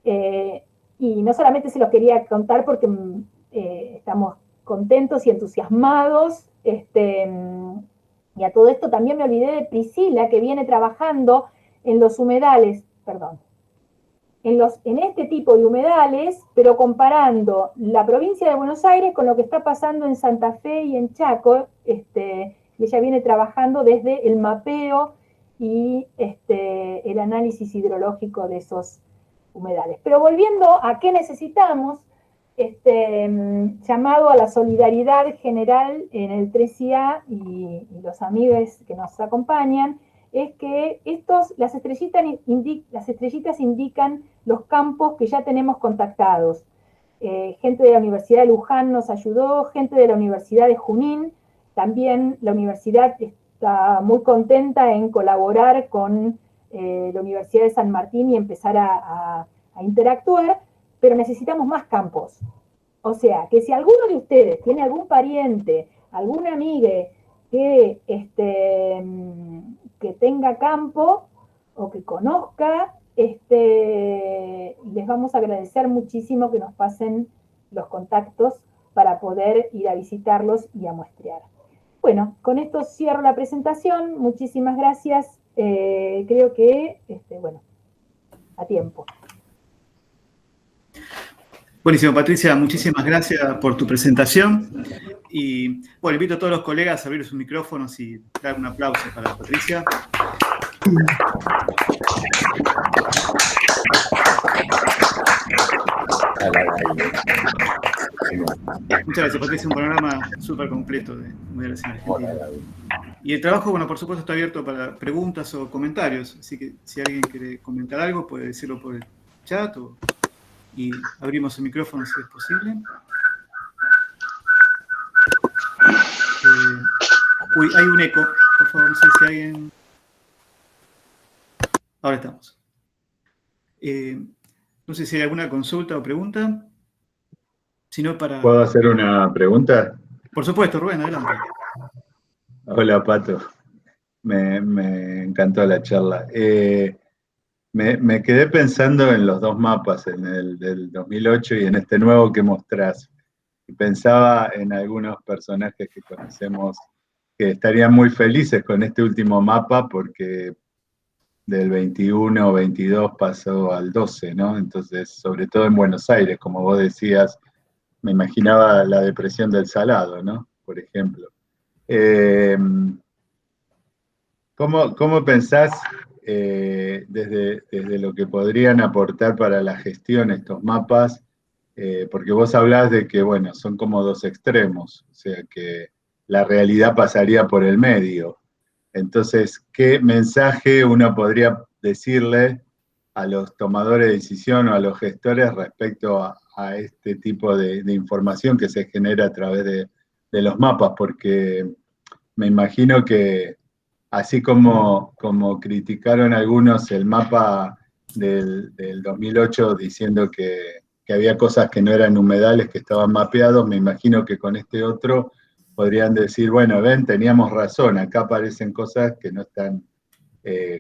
Y no solamente se los quería contar porque estamos contentos y entusiasmados, y a todo esto también me olvidé de Priscila, que viene trabajando en los humedales, perdón, en este tipo de humedales, pero comparando la provincia de Buenos Aires con lo que está pasando en Santa Fe y en Chaco. Ella viene trabajando desde el mapeo y el análisis hidrológico de esos humedales. Pero volviendo a qué necesitamos, llamado a la solidaridad general en el 3IA y los amigos que nos acompañan, es que las estrellitas indican los campos que ya tenemos contactados. Gente de la Universidad de Luján nos ayudó, gente de la Universidad de Junín, también la universidad está muy contenta en colaborar con la Universidad de San Martín y empezar a interactuar, pero necesitamos más campos. O sea, que si alguno de ustedes tiene algún pariente, alguna amiga que tenga campo o que conozca, les vamos a agradecer muchísimo que nos pasen los contactos para poder ir a visitarlos y a muestrear. Bueno, con esto cierro la presentación. Muchísimas gracias. Creo que, bueno, a tiempo. Buenísimo, Patricia, muchísimas gracias por tu presentación. Y bueno, invito a todos los colegas a abrir sus micrófonos y dar un aplauso para Patricia. Muchas gracias, Patricia, un panorama súper completo de humedales en Argentina. Y el trabajo, bueno, por supuesto está abierto para preguntas o comentarios, así que si alguien quiere comentar algo puede decirlo por el chat y abrimos el micrófono si es posible. Uy, hay un eco, por favor, no sé si alguien... Ahora estamos. No sé si hay alguna consulta o pregunta. Si no, para... ¿Puedo hacer una pregunta? Por supuesto, Rubén, adelante. Hola, Pato. Me encantó la charla. Me quedé pensando en los dos mapas, en el del 2008 y en este nuevo que mostrás. Y pensaba en algunos personajes que conocemos que estarían muy felices con este último mapa porque del 21 o 22 pasó al 12, ¿no? Entonces, sobre todo en Buenos Aires, como vos decías, me imaginaba la depresión del Salado, ¿no? Por ejemplo. ¿Cómo pensás desde lo que podrían aportar para la gestión estos mapas? Porque vos hablás de que, bueno, son como dos extremos, o sea que la realidad pasaría por el medio. Entonces, ¿qué mensaje uno podría decirle a los tomadores de decisión o a los gestores respecto a este tipo de información que se genera a través de los mapas? Porque me imagino que así como criticaron algunos el mapa del 2008 diciendo que había cosas que no eran humedales, que estaban mapeados, me imagino que con este otro podrían decir, bueno, ven, teníamos razón, acá aparecen cosas que no están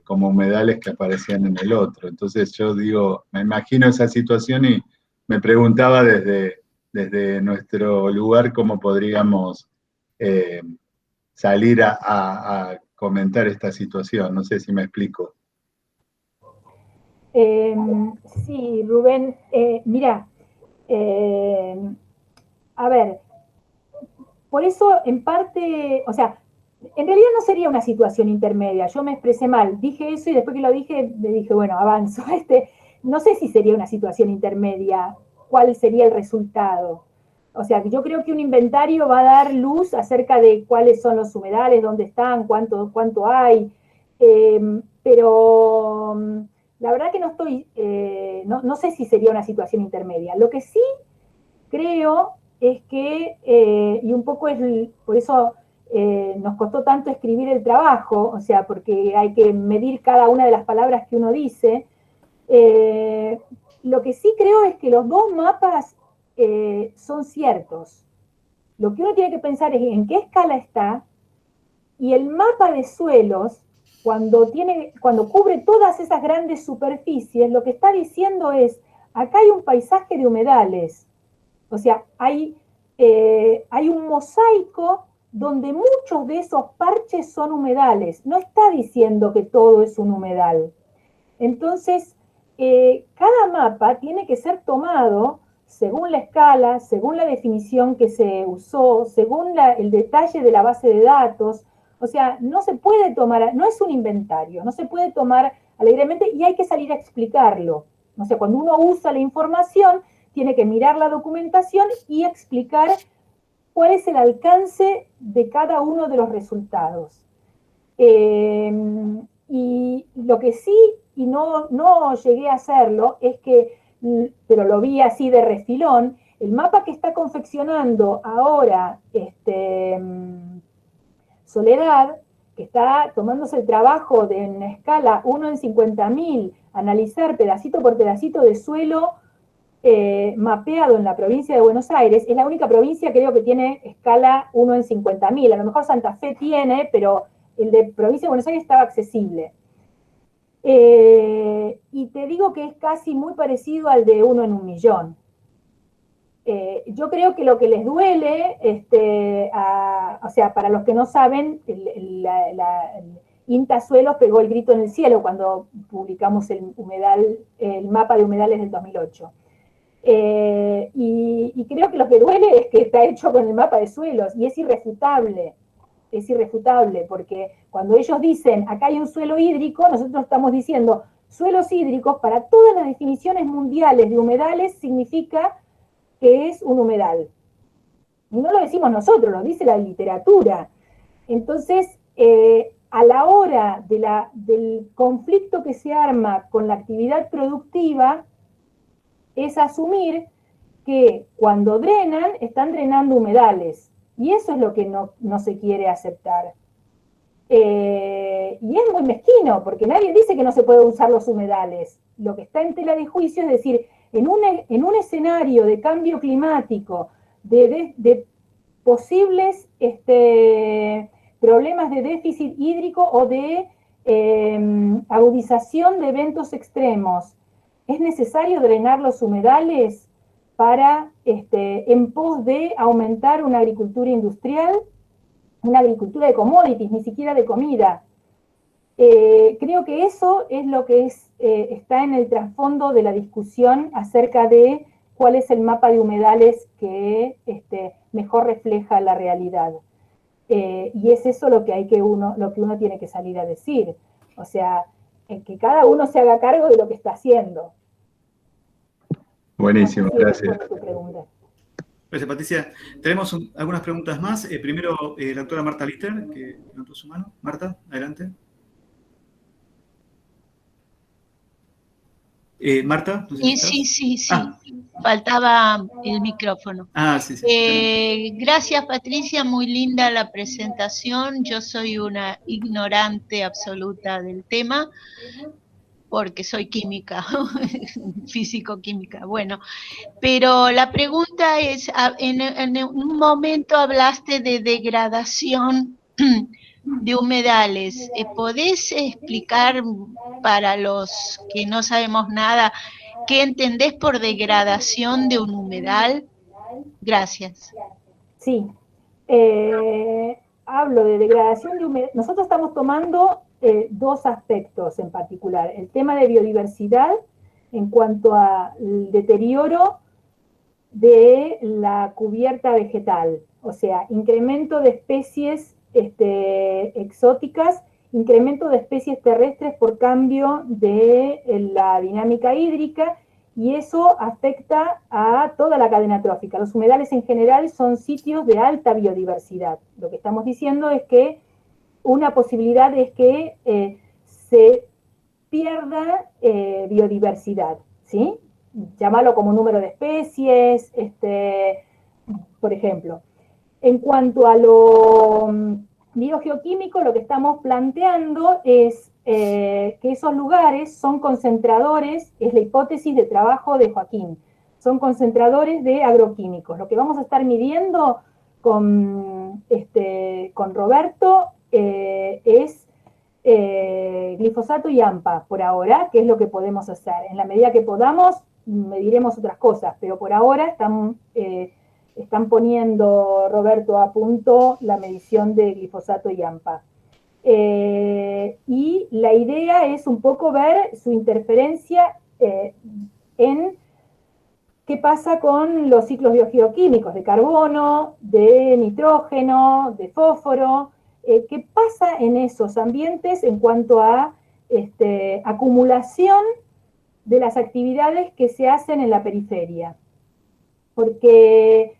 como humedales que aparecían en el otro. Entonces yo digo, me imagino esa situación y me preguntaba desde nuestro lugar cómo podríamos salir a comentar esta situación. No sé si me explico. Sí, Rubén, mira, a ver, por eso en parte, o sea, en realidad no sería una situación intermedia, yo me expresé mal, dije eso y después que lo dije, me dije, bueno, avanzo, no sé si sería una situación intermedia, cuál sería el resultado. O sea, yo creo que un inventario va a dar luz acerca de cuáles son los humedales, dónde están, cuánto hay, pero la verdad que no estoy, no sé si sería una situación intermedia. Lo que sí creo es que, y un poco por eso nos costó tanto escribir el trabajo, o sea, porque hay que medir cada una de las palabras que uno dice. Lo que sí creo es que los dos mapas son ciertos. Lo que uno tiene que pensar es en qué escala está, y el mapa de suelos, cuando cubre todas esas grandes superficies, lo que está diciendo es, acá hay un paisaje de humedales. O sea, hay un mosaico donde muchos de esos parches son humedales. No está diciendo que todo es un humedal. Entonces, cada mapa tiene que ser tomado según la escala, según la definición que se usó, según el detalle de la base de datos. O sea, no se puede tomar, no es un inventario, no se puede tomar alegremente y hay que salir a explicarlo. O sea, cuando uno usa la información, tiene que mirar la documentación y explicar cuál es el alcance de cada uno de los resultados. Y lo que sí, y no llegué a hacerlo, es que, pero lo vi así de refilón, el mapa que está confeccionando ahora Soledad, que está tomándose el trabajo de en escala 1 en 50.000, analizar pedacito por pedacito de suelo mapeado en la provincia de Buenos Aires, es la única provincia creo que tiene escala 1 en 50.000, a lo mejor Santa Fe tiene, pero el de provincia de Buenos Aires estaba accesible. Y te digo que es casi muy parecido al de 1 en 1.000.000. Yo creo que lo que les duele, o sea, para los que no saben, el INTA Suelos pegó el grito en el cielo cuando publicamos el mapa de humedales del 2008. Y creo que lo que duele es que está hecho con el mapa de suelos y es irrefutable, porque cuando ellos dicen acá hay un suelo hídrico, nosotros estamos diciendo suelos hídricos para todas las definiciones mundiales de humedales significa que es un humedal. Y no lo decimos nosotros, lo dice la literatura. Entonces, a la hora del conflicto que se arma con la actividad productiva, es asumir que cuando drenan, están drenando humedales. Y eso es lo que no se quiere aceptar. Y es muy mezquino, porque nadie dice que no se pueden usar los humedales. Lo que está en tela de juicio es decir, en un escenario de cambio climático, de posibles problemas de déficit hídrico o de agudización de eventos extremos, ¿es necesario drenar los humedales en pos de aumentar una agricultura industrial? una agricultura de commodities, ni siquiera de comida. Creo que eso es lo que está en el trasfondo de la discusión acerca de cuál es el mapa de humedales que mejor refleja la realidad. Y es eso lo que uno tiene que salir a decir. O sea, que cada uno se haga cargo de lo que está haciendo. Buenísimo, No sé si gracias. respondo a tu pregunta. Gracias, Patricia. Tenemos algunas preguntas más. Primero, la doctora Marta Lister, que levantó su mano. Marta, adelante. Marta, no sé si estás. Sí. Ah. Faltaba el micrófono. Sí. Gracias, Patricia, muy linda la presentación. Yo soy una ignorante absoluta del tema, porque soy química, físico-química. Bueno, pero la pregunta es, en un momento hablaste de degradación de humedales. ¿Podés explicar para los que no sabemos nada qué entendés por degradación de un humedal? Gracias. Sí. Hablo de degradación de humedal. Nosotros estamos tomando dos aspectos en particular. El tema de biodiversidad en cuanto al deterioro de la cubierta vegetal, o sea, incremento de especies exóticas, incremento de especies terrestres por cambio de la dinámica hídrica, y eso afecta a toda la cadena trófica. Los humedales en general son sitios de alta biodiversidad. Lo que estamos diciendo es que una posibilidad es que se pierda biodiversidad, ¿sí? Llámalo como número de especies, por ejemplo. En cuanto a lo biogeoquímico, lo que estamos planteando es que esos lugares son concentradores, es la hipótesis de trabajo de Joaquín, son concentradores de agroquímicos. Lo que vamos a estar midiendo con Roberto es glifosato y AMPA por ahora, que es lo que podemos hacer. En la medida que podamos, mediremos otras cosas, pero por ahora están poniendo, Roberto, a punto la medición de glifosato y AMPA. Y la idea es un poco ver su interferencia en qué pasa con los ciclos biogeoquímicos de carbono, de nitrógeno, de fósforo, qué pasa en esos ambientes en cuanto a acumulación de las actividades que se hacen en la periferia. Porque,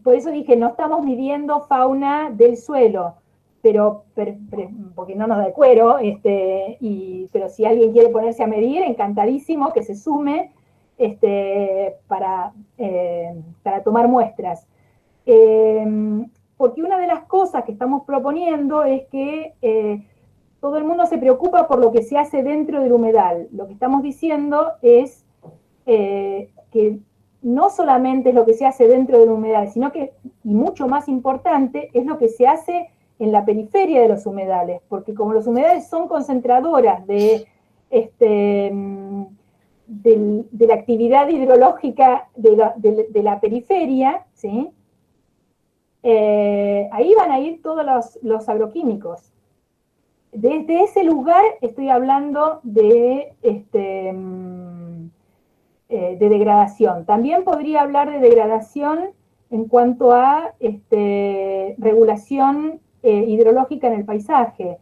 por eso dije, no estamos midiendo fauna del suelo, pero porque no nos da el cuero, pero si alguien quiere ponerse a medir, encantadísimo que se sume para tomar muestras. Porque una de las cosas que estamos proponiendo es que todo el mundo se preocupa por lo que se hace dentro del humedal. Lo que estamos diciendo es que no solamente es lo que se hace dentro del humedal, sino que, y mucho más importante, es lo que se hace en la periferia de los humedales, porque como los humedales son concentradoras de la actividad hidrológica de la periferia, ¿sí? Ahí van a ir todos los agroquímicos. Desde ese lugar estoy hablando de degradación. También podría hablar de degradación en cuanto a regulación hidrológica en el paisaje.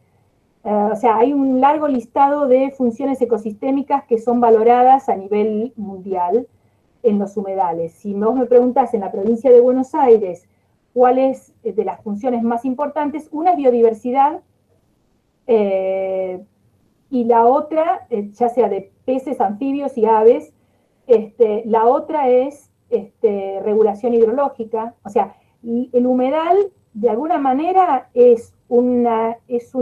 O sea, hay un largo listado de funciones ecosistémicas que son valoradas a nivel mundial en los humedales. Si vos me preguntás en la provincia de Buenos Aires cuál es de las funciones más importantes, una es biodiversidad, y la otra, ya sea de peces, anfibios y aves, la otra es regulación hidrológica. O sea, el humedal de alguna manera es un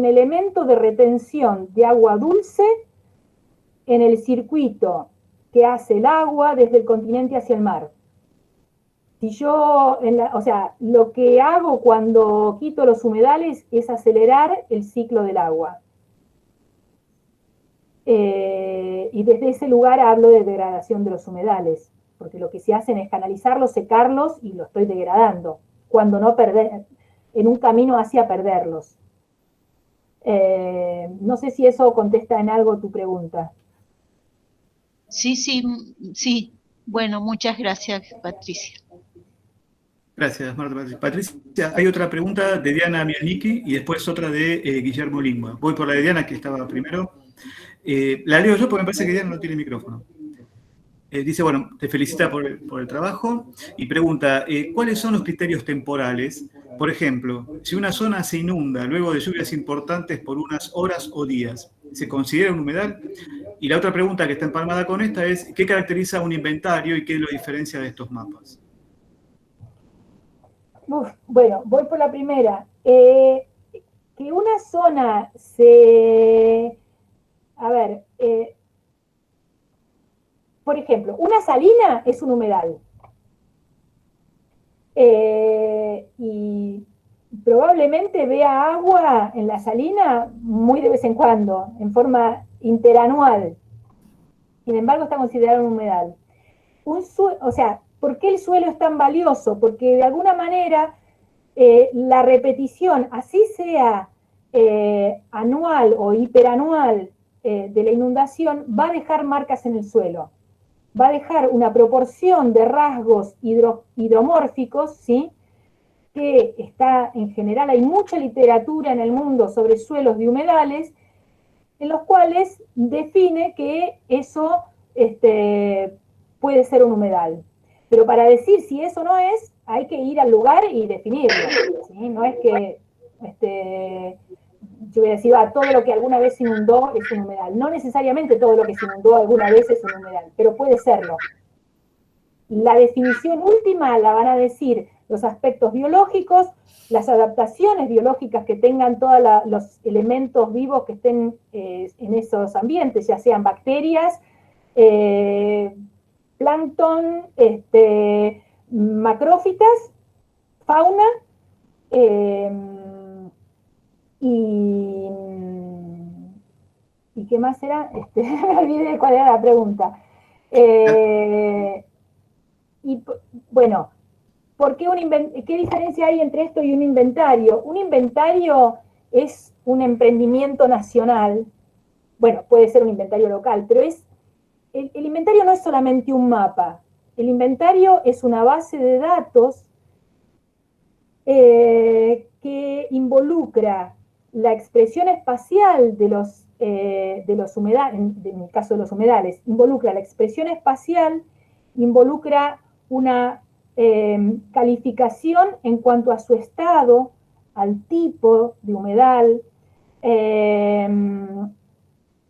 elemento de retención de agua dulce en el circuito que hace el agua desde el continente hacia el mar. Si yo, o sea, lo que hago cuando quito los humedales es acelerar el ciclo del agua. Y desde ese lugar hablo de degradación de los humedales, porque lo que se hacen es canalizarlos, secarlos y lo estoy degradando, cuando no perder. en un camino hacia perderlos. No sé si eso contesta en algo tu pregunta. Sí. Bueno, muchas gracias, Patricia. Gracias, Marta. Patricia, hay otra pregunta de Diana Mielnicki y después otra de Guillermo Lingua. Voy por la de Diana, que estaba primero. La leo yo porque me parece que Diana no tiene micrófono. Dice, bueno, te felicita por el trabajo y pregunta, ¿cuáles son los criterios temporales? Por ejemplo, si una zona se inunda luego de lluvias importantes por unas horas o días, ¿se considera un humedal? Y la otra pregunta que está empalmada con esta es, ¿qué caracteriza un inventario y qué lo diferencia de estos mapas? Bueno, voy por la primera. Que una zona se... A ver, por ejemplo, una salina es un humedal. Y probablemente vea agua en la salina muy de vez en cuando, en forma interanual. Sin embargo, está considerado un humedal. O sea, ¿por qué el suelo es tan valioso? Porque de alguna manera la repetición, así sea anual o hiperanual de la inundación, va a dejar marcas en el suelo. Va a dejar una proporción de rasgos hidromórficos, ¿sí? Que está, en general, hay mucha literatura en el mundo sobre suelos de humedales, en los cuales define que eso puede ser un humedal. Pero para decir si eso no es, hay que ir al lugar y definirlo, ¿sí? No es que yo voy a decir, todo lo que alguna vez se inundó es un humedal. No necesariamente todo lo que se inundó alguna vez es un humedal, pero puede serlo. La definición última la van a decir los aspectos biológicos, las adaptaciones biológicas que tengan todos los elementos vivos que estén en esos ambientes, ya sean bacterias, plancton, macrófitas, fauna, ¿y qué más era? Me olvidé cuál era la pregunta. Y bueno, ¿qué diferencia hay entre esto y un inventario? Un inventario es un emprendimiento nacional, bueno, puede ser un inventario local, pero el inventario no es solamente un mapa. El inventario es una base de datos que involucra la expresión espacial de los humedales, en el caso de los humedales, involucra la expresión espacial, involucra una calificación en cuanto a su estado, al tipo de humedal,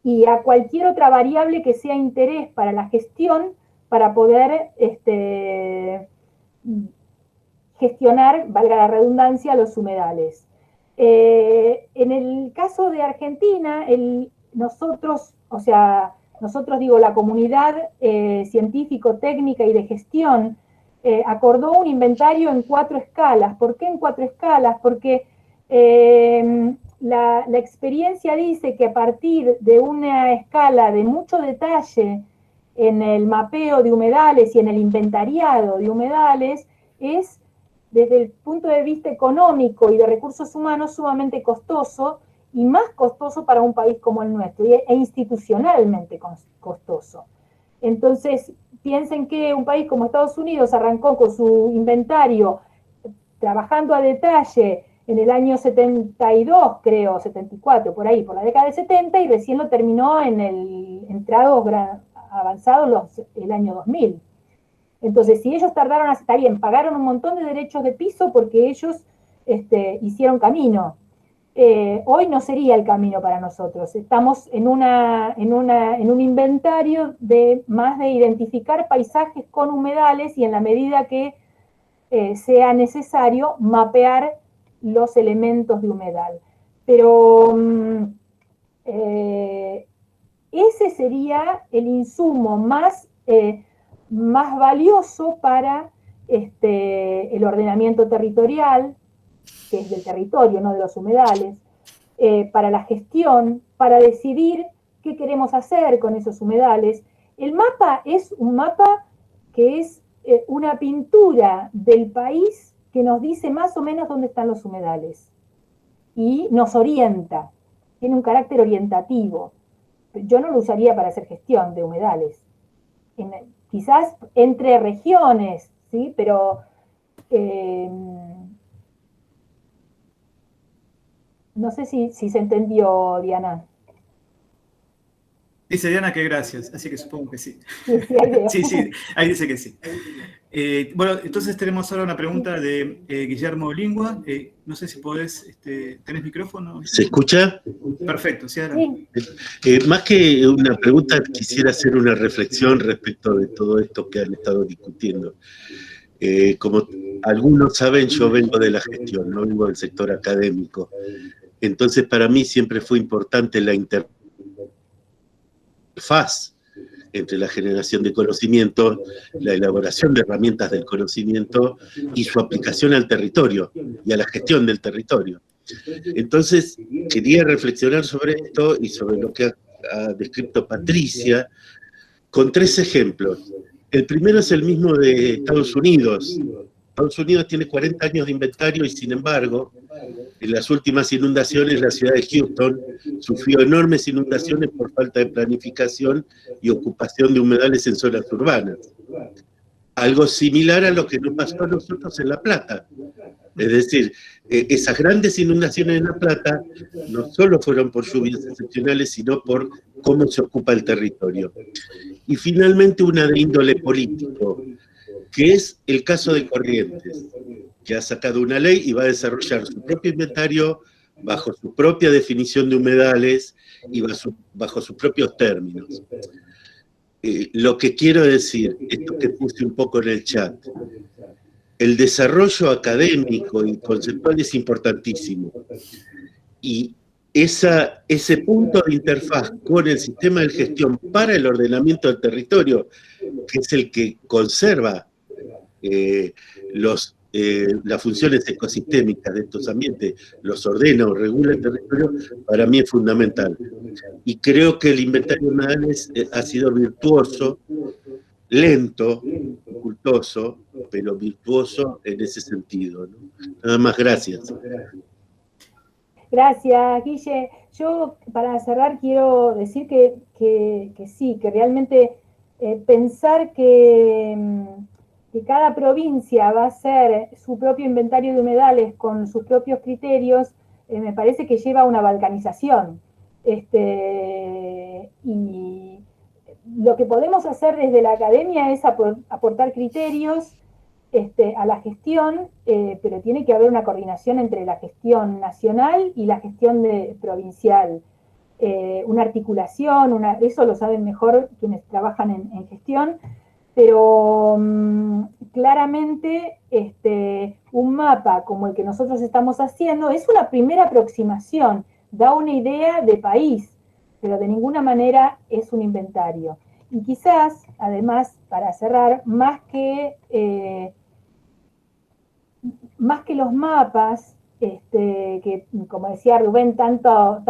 y a cualquier otra variable que sea interés para la gestión, para poder gestionar, valga la redundancia, los humedales. En el caso de Argentina, nosotros digo, la comunidad científico-técnica y de gestión acordó un inventario en 4 escalas. ¿Por qué en 4 escalas? Porque la experiencia dice que a partir de una escala de mucho detalle en el mapeo de humedales y en el inventariado de humedales es, desde el punto de vista económico y de recursos humanos, sumamente costoso, y más costoso para un país como el nuestro, e institucionalmente costoso. Entonces, piensen que un país como Estados Unidos arrancó con su inventario trabajando a detalle en el año 72, creo, 74, por ahí, por la década de 70, y recién lo terminó en entrados avanzados el año 2000. Entonces, si ellos tardaron, está bien, pagaron un montón de derechos de piso porque ellos hicieron camino. Hoy no sería el camino para nosotros. Estamos en un inventario más de identificar paisajes con humedales y en la medida que sea necesario mapear los elementos de humedal. Pero ese sería el insumo más valioso para el ordenamiento territorial, que es del territorio, no de los humedales, para la gestión, para decidir qué queremos hacer con esos humedales. El mapa es un mapa que es una pintura del país que nos dice más o menos dónde están los humedales y nos orienta, tiene un carácter orientativo. Yo no lo usaría para hacer gestión de humedales. Quizás entre regiones, ¿sí? Pero no sé si se entendió, Diana. Dice Diana que gracias, así que supongo que sí. Sí, ahí veo. Sí, ahí dice que sí. Bueno, entonces tenemos ahora una pregunta de Guillermo Lingua. No sé si podés, ¿tenés micrófono? ¿Se escucha? Perfecto, sí, adelante. Más que una pregunta, quisiera hacer una reflexión respecto de todo esto que han estado discutiendo. Como algunos saben, yo vengo de la gestión, no vengo del sector académico. Entonces, para mí siempre fue importante la interfaz entre la generación de conocimiento, la elaboración de herramientas del conocimiento y su aplicación al territorio y a la gestión del territorio. Entonces, quería reflexionar sobre esto y sobre lo que ha descrito Patricia con 3 ejemplos. El primero es el mismo de Estados Unidos. Estados Unidos tiene 40 años de inventario y, sin embargo, en las últimas inundaciones, la ciudad de Houston sufrió enormes inundaciones por falta de planificación y ocupación de humedales en zonas urbanas. Algo similar a lo que nos pasó a nosotros en La Plata. Es decir, esas grandes inundaciones en La Plata no solo fueron por lluvias excepcionales, sino por cómo se ocupa el territorio. Y finalmente una de índole político, que es el caso de Corrientes, que ha sacado una ley y va a desarrollar su propio inventario bajo su propia definición de humedales y bajo sus propios términos. Lo que quiero decir, esto que puse un poco en el chat, el desarrollo académico y conceptual es importantísimo. Y ese punto de interfaz con el sistema de gestión para el ordenamiento del territorio, que es el que conserva las funciones ecosistémicas de estos ambientes, los ordena o regula el territorio, para mí es fundamental. Y creo que el inventario de humedales ha sido virtuoso, lento, dificultoso, pero virtuoso en ese sentido, ¿no? Nada más, gracias. Gracias, Guille. Yo, para cerrar, quiero decir que sí, que realmente pensar que cada provincia va a hacer su propio inventario de humedales con sus propios criterios, me parece que lleva a una balcanización. Y lo que podemos hacer desde la academia es aportar criterios a la gestión, pero tiene que haber una coordinación entre la gestión nacional y la gestión provincial. Una articulación, eso lo saben mejor quienes trabajan en gestión, pero claramente un mapa como el que nosotros estamos haciendo es una primera aproximación, da una idea de país, pero de ninguna manera es un inventario. Y quizás, además, para cerrar, más que los mapas, que como decía Rubén, tanta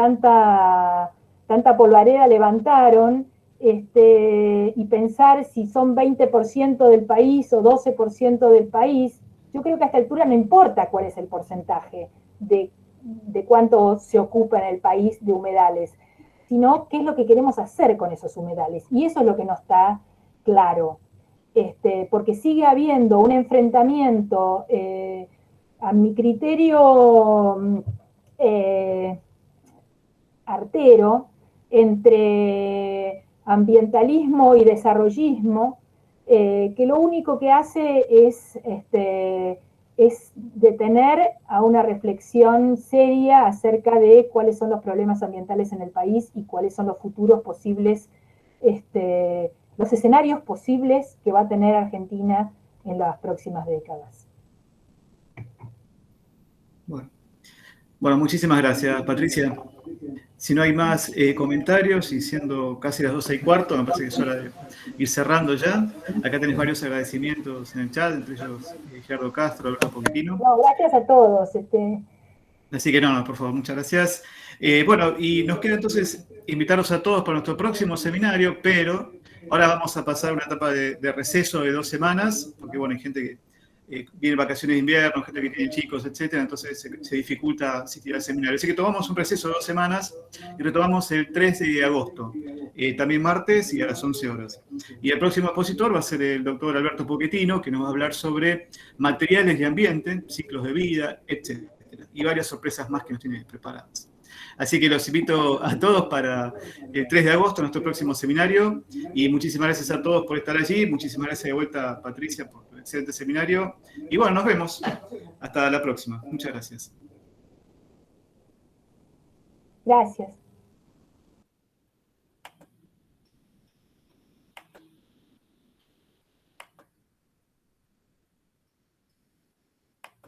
polvareda levantaron, y pensar si son 20% del país o 12% del país, yo creo que a esta altura no importa cuál es el porcentaje de cuánto se ocupa en el país de humedales, sino qué es lo que queremos hacer con esos humedales. Y eso es lo que no está claro, porque sigue habiendo un enfrentamiento, a mi criterio, artero, entre ambientalismo y desarrollismo, que lo único que hace es detener a una reflexión seria acerca de cuáles son los problemas ambientales en el país y cuáles son los futuros posibles, los escenarios posibles que va a tener Argentina en las próximas décadas. Bueno, muchísimas gracias, Patricia. Si no hay más comentarios, y siendo casi las 12:15, me parece que es hora de ir cerrando ya. Acá tenés varios agradecimientos en el chat, entre ellos Gerardo Castro, Alberto Poquitino. No, gracias a todos. Así que no, por favor, muchas gracias. Bueno, y nos queda entonces invitarlos a todos para nuestro próximo seminario, pero ahora vamos a pasar una etapa de receso de 2 semanas, porque bueno, hay gente que vienen vacaciones de invierno, gente que tiene chicos, etcétera, entonces se dificulta asistir al seminario. Así que tomamos un receso de 2 semanas y retomamos el 3 de agosto, también martes y a las 11 horas. Y el próximo expositor va a ser el doctor Alberto Pochettino, que nos va a hablar sobre materiales y ambiente, ciclos de vida, etcétera, y varias sorpresas más que nos tiene preparadas. Así que los invito a todos para el 3 de agosto, nuestro próximo seminario, y muchísimas gracias a todos por estar allí, muchísimas gracias de vuelta, Patricia, por el excelente seminario, y bueno, nos vemos. Hasta la próxima. Muchas gracias. Gracias.